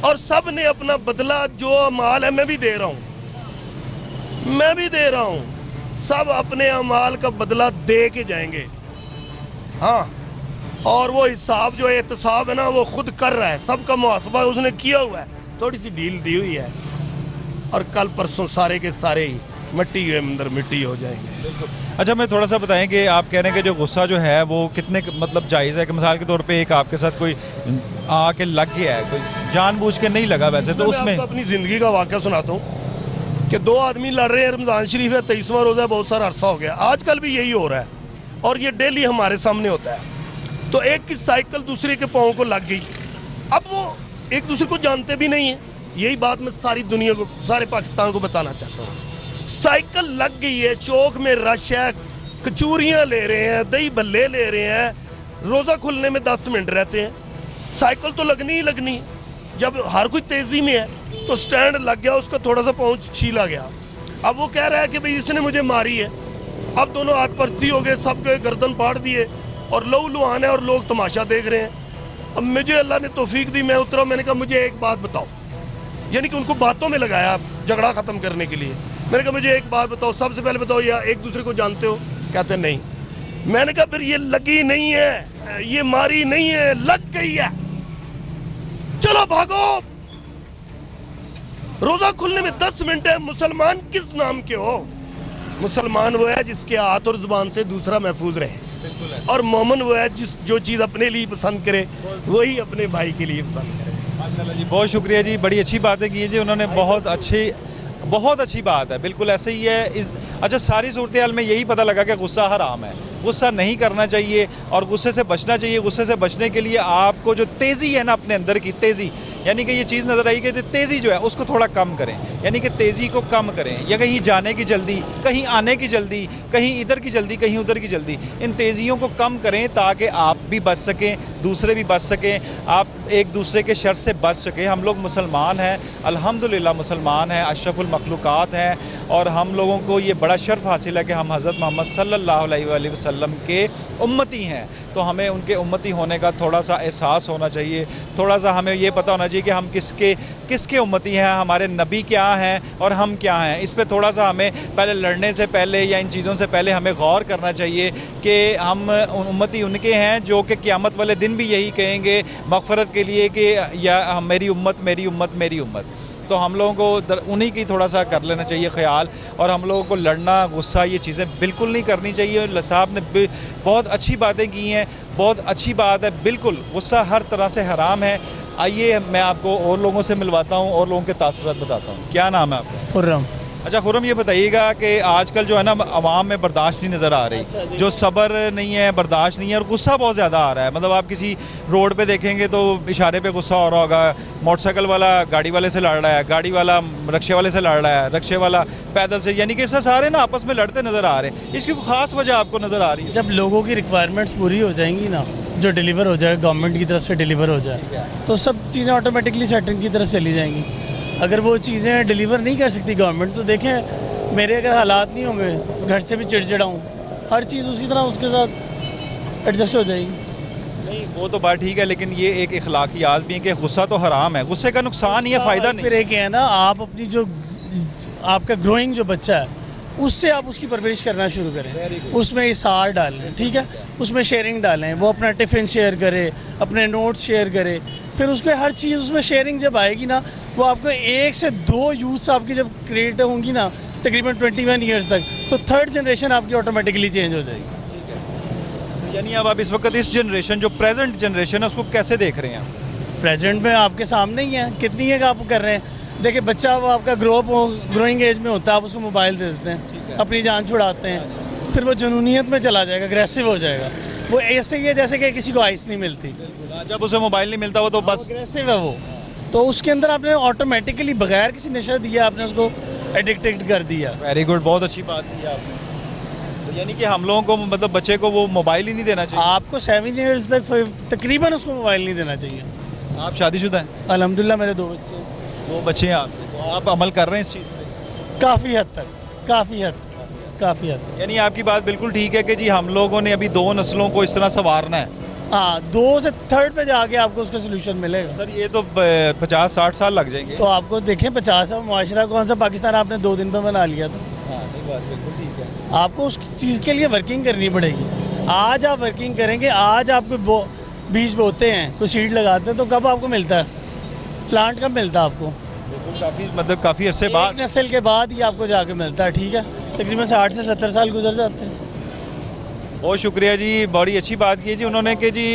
और सब ने अपना बदला जो अमाल है मैं भी दे रहा हूँ। सब अपने अमाल का बदला दे के जाएंगे। हाँ, और वो हिसाब जो एहतसाब है ना वो खुद कर रहा है, सबका मुहासबा उसने किया हुआ है, थोड़ी सी डील दी हुई है, और कल परसों सारे के सारे ही मिट्टी के अंदर मिट्टी हो जाएंगे। अच्छा मैं थोड़ा सा बताएं कि आप कह रहे हैं कि जो गुस्सा जो है वो कितने मतलब जायज़ है? कि मिसाल के तौर पे एक आपके साथ कोई आके लग गया है, कोई जानबूझ के नहीं लगा वैसे, तो उसमें अपनी ज़िंदगी का वाक़या सुनाता हूँ कि 2 आदमी लड़ रहे हैं, रमज़ान शरीफ है, 23वां रोज़ा, बहुत सारा अरसा हो गया। आजकल भी यही हो रहा है और ये डेली हमारे सामने होता है। तो एक की साइकिल दूसरे के पाँव को लग गई। अब वो एक दूसरे को जानते भी नहीं है। यही बात मैं सारी दुनिया को, सारे पाकिस्तान को बताना चाहता हूँ। साइकिल लग गई है, चौक में रश है, कचूरियाँ ले रहे हैं, दही भल्ले ले रहे हैं, रोज़ा खुलने में 10 मिनट रहते हैं, साइकिल तो लगनी ही लगनी। जब हर कोई तेज़ी में है तो स्टैंड लग गया, उसका थोड़ा सा पाँव छीला गया। अब वो कह रहा है कि भाई इसने मुझे मारी है। अब दोनों हाथ परती हो गए, सबके गर्दन फाड़ दिए और लहू लुहान है और लोग तमाशा देख रहे हैं। अब मुझे अल्लाह ने तौफीक दी, मैं उतरा, मैंने कहा मुझे एक बात बताओ, यानी कि उनको बातों में लगाया झगड़ा ख़त्म करने के लिए। मैंने कहा मुझे एक बात बताओ, सबसे पहले बताओ या एक दूसरे को जानते हो? कहते नहीं। मैंने कहा फिर ये लगी नहीं है, ये मारी नहीं है, लग गई है, चलो भागो। रोज़ा खुलने में 10 मिनट है। मुसलमान किस नाम के हो? मुसलमान वो है जिसके हाथ और ज़ुबान से दूसरा महफूज रहे, और मोमिन वो है जो चीज़ अपने लिए पसंद करे वही अपने भाई के लिए पसंद करे। माशाल्लाह जी, बहुत शुक्रिया जी, बड़ी अच्छी बातें की जी उन्होंने, बहुत अच्छी बात है, बिल्कुल ऐसे ही है। अच्छा, सारी सूरत हाल में यही पता लगा कि गुस्सा हराम है, गुस्सा नहीं करना चाहिए और गुस्से से बचना चाहिए। गुस्से से बचने के लिए आपको जो तेज़ी है ना अपने अंदर की तेज़ी, यानी कि ये चीज़ नज़र आई कि तेज़ी जो है उसको थोड़ा कम करें, यानी कि तेज़ी को कम करें, या कहीं जाने की जल्दी, कहीं आने की जल्दी, कहीं इधर की जल्दी, कहीं उधर की जल्दी, इन तेज़ियों को कम करें ताकि आप भी बच सकें, दूसरे भी बच सकें, आप एक दूसरे के शर से बच सकें। हम लोग मुसलमान हैं, अल्हम्दुलिल्लाह मुसलमान हैं, अशरफुल मखलूक़ात हैं, और हम लोगों को ये बड़ा शर्फ हासिल है कि हम हज़रत मोहम्मद सल्लल्लाहु अलैहि वसल्लम के उम्मती हैं। तो हमें उनके उम्मती होने का थोड़ा सा एहसास होना चाहिए, थोड़ा सा हमें ये पता होना चाहिए कि हम किसके उम्मती हैं, हमारे नबी क्या हैं और हम क्या हैं। इस पे थोड़ा सा हमें पहले लड़ने से पहले या इन चीज़ों से पहले हमें गौर करना चाहिए कि हम उम्मती उनके हैं जो कि क़यामत वाले दिन भी यही कहेंगे मग़फ़रत के लिए कि या मेरी उम्मत, मेरी उम्मत, मेरी उम्मत। तो हम लोगों को उन्हीं की थोड़ा सा कर लेना चाहिए ख्याल, और हम लोगों को लड़ना, गुस्सा, ये चीज़ें बिल्कुल नहीं करनी चाहिए। साहब ने बहुत अच्छी बातें की हैं, बहुत अच्छी बात है, बिल्कुल गुस्सा हर तरह से हराम है। आइए मैं आपको और लोगों से मिलवाता हूँ और लोगों के तासुरात बताता हूँ। क्या नाम है आपका? खुर्रम। अच्छा खुर्रम, ये बताइएगा कि आजकल जो है ना आवाम में बर्दाश्त नहीं नज़र आ रही, जो सब्र नहीं है, बर्दाश्त नहीं है, और गुस्सा बहुत ज़्यादा आ रहा है। मतलब आप किसी रोड पे देखेंगे तो इशारे पे गुस्सा हो रहा होगा, मोटरसाइकिल वाला गाड़ी वाले से लड़ रहा है, गाड़ी वाला रक्शे वाले से लड़ रहा है, रक्शे वाला पैदल से, यानी कि इससे सारे ना आपस में लड़ते नज़र आ रहे हैं। इसकी कोई ख़ास वजह आपको नज़र आ रही है? जब लोगों की रिक्वायरमेंट्स पूरी हो जाएंगी ना, जो डिलीवर हो जाए, गवर्नमेंट की तरफ से डिलीवर हो जाए, तो सब चीज़ें ऑटोमेटिकली सेटिंग की तरफ चली जाएंगी। अगर वो चीज़ें डिलीवर नहीं कर सकती गवर्नमेंट, तो देखें मेरे अगर हालात नहीं होंगे, घर से भी चिड़चिड़ा हूँ, हर चीज़ उसी तरह उसके साथ एडजस्ट हो जाएगी। नहीं, वो तो बात ठीक है, लेकिन ये एक इखलाकियात भी है कि गुस्सा तो हराम है, गुस्से का नुकसान ही है, फ़ायदा नहीं। फिर एक है ना, आप अपनी जो आपका ग्रोइंग जो बच्चा है उससे आप उसकी परवरिश करना शुरू करें, उसमें इसार डालें, ठीक है, उसमें शेयरिंग डालें, वो अपना टिफ़िन शेयर करे, अपने नोट्स शेयर करे, फिर उसको हर चीज़ उसमें शेयरिंग जब आएगी ना, वो आपको 1 से 2 यूथ्स आपकी जब क्रिएट होंगी ना तकरीबन 21 ईयर्स तक, तो थर्ड जनरेशन आपकी ऑटोमेटिकली चेंज हो जाएगी। यानी अब आप इस वक्त इस जनरेशन जो प्रेजेंट जनरेशन है उसको कैसे देख रहे हैं? प्रेजेंट में आपके सामने ही है, कितनी है आप कर रहे हैं। देखिए बच्चा वो आपका ग्रोइंग एज में होता है, आप उसको मोबाइल दे देते हैं, अपनी जान छुड़ाते हैं, फिर वो जुनूनियत में चला जाएगा, अग्रेसिव हो जाएगा। वो ऐसे ही है जैसे कि किसी को आइस नहीं मिलती, जब उसे मोबाइल नहीं मिलता वो तो बस अग्रेसिव है वो। तो उसके अंदर आपने ऑटोमेटिकली बगैर किसी नशा दिया आपने उसको एडिक्टेड कर दिया। वेरी गुड, बहुत अच्छी बात की आपने। तो यानी कि हम लोगों को मतलब बच्चे को वो मोबाइल ही नहीं देना चाहिए। आपको 7 ईयर्स तक तकरीबन उसको मोबाइल नहीं देना चाहिए। आप शादीशुदा हैं? अल्हम्दुलिल्लाह मेरे 2 बच्चे हैं। 2 बच्चे हैं आपके, तो आप अमल कर रहे हैं इस चीज़ पे? काफ़ी हद तक, काफ़ी हद तक। यानी आपकी बात बिल्कुल ठीक है कि जी हम लोगों ने अभी 2 नस्लों को इस तरह संवारना है। हाँ, 2 से 3rd पे जाके आपको उसका सोल्यूशन मिलेगा। सर ये तो 50-60 साल लग जाएंगे। तो आपको देखें 50 मुआशरा कौन सा पाकिस्तान आपने 2 दिन में बना लिया। तो हाँ, नहीं बात बिल्कुल ठीक है। आपको उस चीज़ के लिए वर्किंग करनी पड़ेगी। आज आप वर्किंग करेंगे, आज आप कोई बीज बोते हैं, कोई सीड लगाते हैं, तो कब आपको मिलता है प्लांट, कब मिलता है आपको? काफ़ी अरसे बाद, नस्ल के बाद ही आपको जाके मिलता है, ठीक है। तकरीबन 60 से 70 साल गुजर जाते हैं। बहुत शुक्रिया जी, बड़ी अच्छी बात की जी उन्होंने कि जी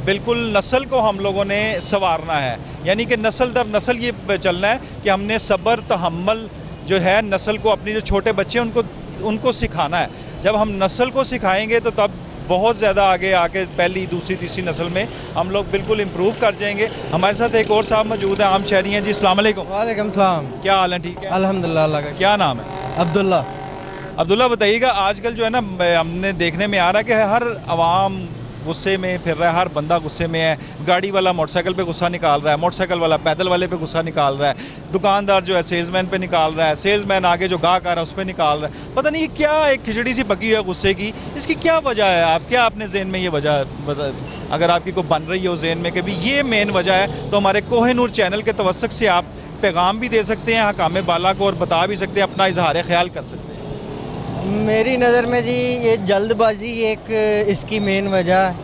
बिल्कुल नस्ल को हम लोगों ने संवारना है, यानी कि नस्ल दर नस्ल ये चलना है कि हमने सब्र तहम्मुल जो है नस्ल को, अपनी जो छोटे बच्चे उनको सिखाना है। जब हम नस्ल को सिखाएंगे तो तब बहुत ज़्यादा आगे आके पहली, दूसरी, तीसरी नस्ल में हम लोग बिल्कुल इम्प्रूव कर जाएंगे। हमारे साथ एक और साहब मौजूद हैं, आम शहरी हैं जी। अस्सलाम वालेकुम। वालेकुम सलाम। क्या हाल है? ठीक है अल्हम्दुलिल्लाह। अल्लाह का। क्या नाम है? अब्दुल्ला। अब्दुल्ला, बताइएगा आजकल जो है ना हमने देखने में आ रहा है कि हर आवाम गुस्से में फिर रहा है, हर बंदा गुस्से में है। गाड़ी वाला मोटरसाइकिल पे गुस्सा निकाल रहा है, मोटरसाइकिल वाला पैदल वाले पे गुस्सा निकाल रहा है, दुकानदार जो है सेल्समैन पे निकाल रहा है, सेल्समैन आगे जो गाहक आ रहा है उस पर निकाल रहा है। पता नहीं ये क्या एक खिचड़ी सी पकी हुई है गुस्से की, इसकी क्या वजह है? आप क्या अपने जहन में ये वजह अगर आपकी कोई बन रही हो जहन में कि भी ये मेन वजह है, तो हमारे कोहिनूर चैनल के तवस्सुक से आप पैगाम भी दे सकते हैं हकाम बाला को और बता भी सकते हैं, अपना इजहार ख्याल कर सकते हैं। मेरी नज़र में जी ये जल्दबाजी एक इसकी मेन वजह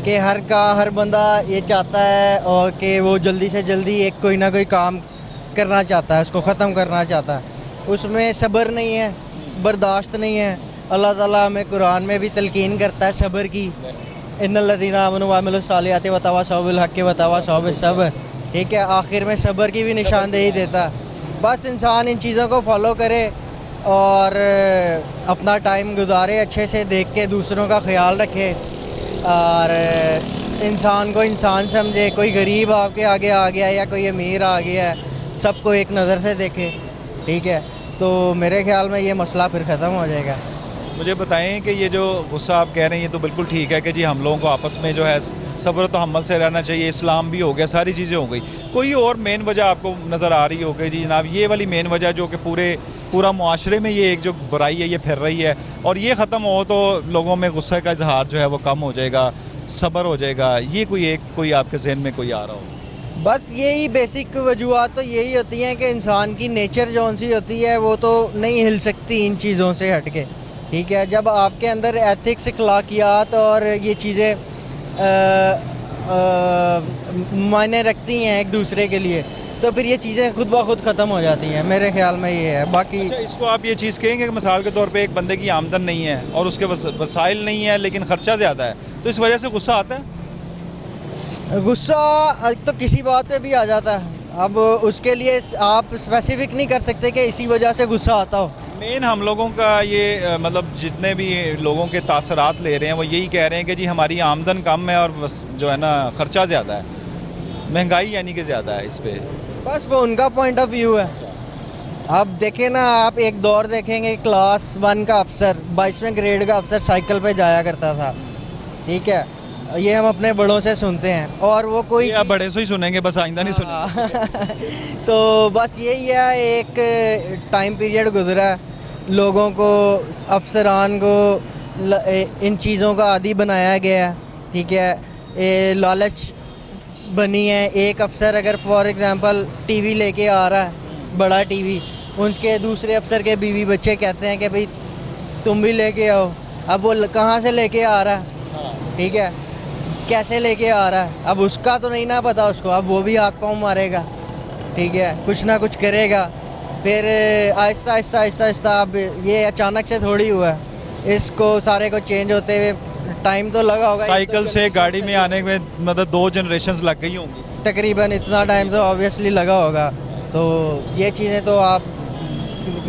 कि हर बंदा ये चाहता है और कि वो जल्दी से जल्दी एक कोई ना कोई काम करना चाहता है, उसको ख़त्म करना चाहता है। उसमें सब्र नहीं है, बर्दाश्त नहीं है। अल्लाह ताला हमें कुरान में भी तलकीन करता है सब्र की, इन्नल्लज़ीना आमनू व अमिलुस सालिहाति व तवासौ बिल हक़्क़ि व तवासौ बिस सब्र। ठीक है, आखिर में सब्र की भी निशानदेही देता है। बस इंसान इन चीज़ों को फॉलो करे और अपना टाइम गुजारे, अच्छे से देख के दूसरों का ख्याल रखे और इंसान को इंसान समझे। कोई गरीब आपके आगे आ गया या कोई अमीर आ गया है, सबको एक नज़र से देखे। ठीक है, तो मेरे ख्याल में ये मसला फिर ख़त्म हो जाएगा। मुझे बताएं कि ये जो गुस्सा आप कह रहे हैं ये तो बिल्कुल ठीक है कि जी हम लोगों को आपस में जो है सब्र तो तहम्मुल से रहना चाहिए, इस्लाम भी हो गया, सारी चीज़ें हो गई। कोई और मेन वजह आपको नज़र आ रही होगी जी जनाब, ये वाली मेन वजह जो कि पूरा मुआशरे में ये एक जो बुराई है ये फिर रही है और ये ख़त्म हो तो लोगों में गुस्से का इजहार जो है वो कम हो जाएगा, सब्र हो जाएगा, ये कोई आपके जहन में कोई आ रहा हो? बस यही बेसिक वजूहत तो यही होती हैं कि इंसान की नेचर जौन सी होती है वो तो नहीं हिल सकती इन चीज़ों से हट के। ठीक है, जब आपके अंदर एथिक्स, अखलाकियात और ये चीज़ें मायने रखती हैं एक दूसरे के लिए, तो फिर ये चीज़ें खुद ब खुद ख़त्म हो जाती हैं। मेरे ख्याल में ये है। बाकी अच्छा, इसको आप ये चीज़ कहेंगे कि मिसाल के तौर पे एक बंदे की आमदन नहीं है और उसके वसाइल नहीं है लेकिन ख़र्चा ज़्यादा है, तो इस वजह से गुस्सा आता है? गुस्सा तो किसी बात पे भी आ जाता है। अब उसके लिए आप स्पेसिफिक नहीं कर सकते कि इसी वजह से गुस्सा आता हो। मेन हम लोगों का ये मतलब जितने भी लोगों के तासरात ले रहे हैं वो यही कह रहे हैं कि जी हमारी आमदन कम है और जो है ना ख़र्चा ज़्यादा है, महंगाई यानी कि ज़्यादा है इस पर। बस वो उनका पॉइंट ऑफ व्यू है। अब देखें ना, आप एक दौर देखेंगे क्लास 1 का अफसर, 22वें ग्रेड का अफसर साइकिल पे जाया करता था। ठीक है, ये हम अपने बड़ों से सुनते हैं और वो कोई आप बड़े से ही सुनेंगे, बस आइंदा नहीं सुनेंगे। तो बस यही है, एक टाइम पीरियड गुजरा है, लोगों को, अफसरान को इन चीज़ों का आदी बनाया गया है। ठीक है, ये लालच बनी है। एक अफसर अगर फॉर एग्ज़ाम्पल टीवी लेके आ रहा है, बड़ा टीवी, उनके दूसरे अफसर के बीवी बच्चे कहते हैं कि भाई तुम भी लेके आओ। अब वो कहाँ से लेके आ रहा है, ठीक है, कैसे लेके आ रहा है, अब उसका तो नहीं ना पता उसको। अब वो भी हाथ पाँव मारेगा, ठीक है, कुछ ना कुछ करेगा। फिर आहिस्ता आहिस्ता आहिस्ता आहिस्ता, अब ये अचानक से थोड़ी हुआ है, इसको सारे को चेंज होते हुए टाइम तो लगा होगा। साइकिल से गाड़ी में आने में मतलब 2 जनरेशंस लग गई होंगी तकरीबन, इतना टाइम तो ऑब्वियसली लगा होगा। तो ये चीज़ें तो आप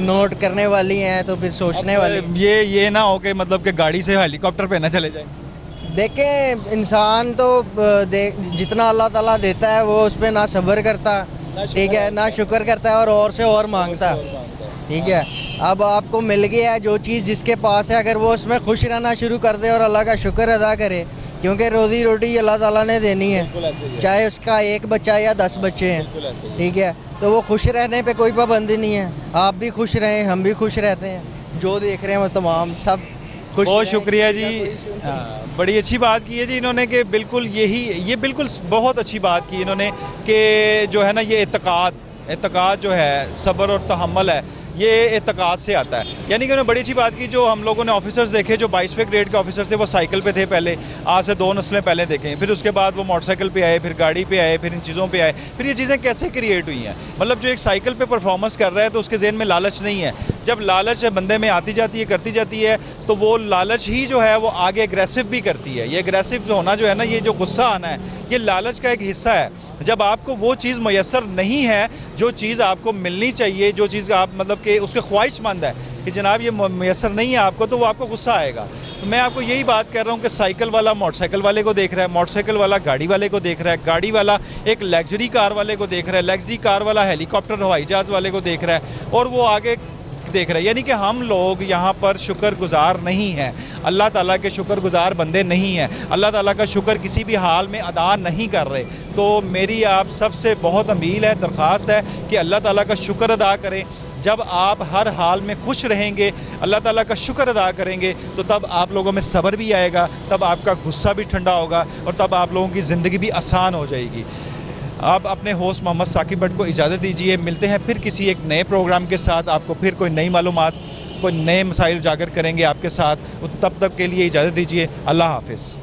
नोट करने वाली हैं, तो फिर सोचने वाली। ये ना हो कि मतलब कि गाड़ी से हेलीकॉप्टर पे ना चले जाए। देखें, इंसान तो जितना अल्लाह ताला देता है वो उस पर ना सब्र करता, ठीक है, ना शुक्र करता है और से और मांगता है। ठीक है, अब आपको मिल गया है जो चीज़ जिसके पास है, अगर वो उसमें खुश रहना शुरू कर दे और अल्लाह का शुक्र अदा करे, क्योंकि रोज़ी रोटी अल्लाह ताला ने देनी है, चाहे उसका 1 बच्चा या 10 बच्चे हैं। ठीक है, तो वो खुश रहने पे कोई पाबंदी नहीं है। आप भी खुश रहें, हम भी खुश रहते हैं, जो देख रहे हैं वो तमाम सब खुश। बहुत शुक्रिया जी, बड़ी अच्छी बात की है जी इन्होंने कि बिल्कुल ये बिल्कुल बहुत अच्छी बात की इन्होंने कि जो है ना ये एतकाद जो है, सब्र और तहम्मुल है, ये एतकाद से आता है। यानी कि उन्होंने बड़ी अच्छी बात की। जो हम लोगों ने ऑफिसर्स देखे, जो 22वें ग्रेड के ऑफिसर थे, वो साइकिल पे थे पहले, आज से 2 नस्लें पहले देखें, फिर उसके बाद वो मोटरसाइकिल पे आए, फिर गाड़ी पे आए, फिर इन चीज़ों पे आए। फिर ये चीज़ें कैसे क्रिएट हुई हैं? मतलब जो एक साइकिल पे परफॉर्मेंस कर रहा है तो उसके ज़हन में लालच नहीं है। जब लालच बंदे में आती जाती है, करती जाती है, तो वो लालच ही जो है वो आगे एग्रेसिव भी करती है। ये एग्रेसिव होना जो है ना, ये जो गुस्सा आना है, ये लालच का एक हिस्सा है। जब आपको वो चीज़ मैसर नहीं है जो चीज़ आपको मिलनी चाहिए, जो चीज़ आप मतलब कि उसके ख्वाहिशमंद है कि जनाब ये मैसर नहीं है आपको, तो वो आपको गुस्सा आएगा। तो मैं आपको यही बात कर रहा हूँ कि साइकिल वाला मोटरसाइकिल वाले को देख रहा है, मोटरसाइकिल वाला गाड़ी वाले को देख रहा है, गाड़ी वाला एक लग्जरी कार वाले को देख रहा है, लग्जरी कार वाला हेलीकॉप्टर हवाई जहाज़ वाले को देख रहा है, और वो आगे देख रहे हैं। यानी कि हम लोग यहाँ पर शुक्रगुजार नहीं हैं, अल्लाह ताला के शुक्रगुजार बंदे नहीं हैं, अल्लाह ताला का शुक्र किसी भी हाल में अदा नहीं कर रहे। तो मेरी आप सबसे बहुत अपील है, दरख्वास्त है कि अल्लाह ताला का शुक्र अदा करें। जब आप हर हाल में खुश रहेंगे, अल्लाह ताला का शुक्र अदा करेंगे, तो तब आप लोगों में सब्र भी आएगा, तब आपका गुस्सा भी ठंडा होगा और तब आप लोगों की ज़िंदगी भी आसान हो जाएगी। आप अपने होस्ट मोहम्मद साकिब भट्ट को इजाज़त दीजिए। मिलते हैं फिर किसी एक नए प्रोग्राम के साथ, आपको फिर कोई नई मालूमात, कोई नए मसाइल उजागर करेंगे आपके साथ। तब तक के लिए इजाज़त दीजिए। अल्लाह हाफ़िज़।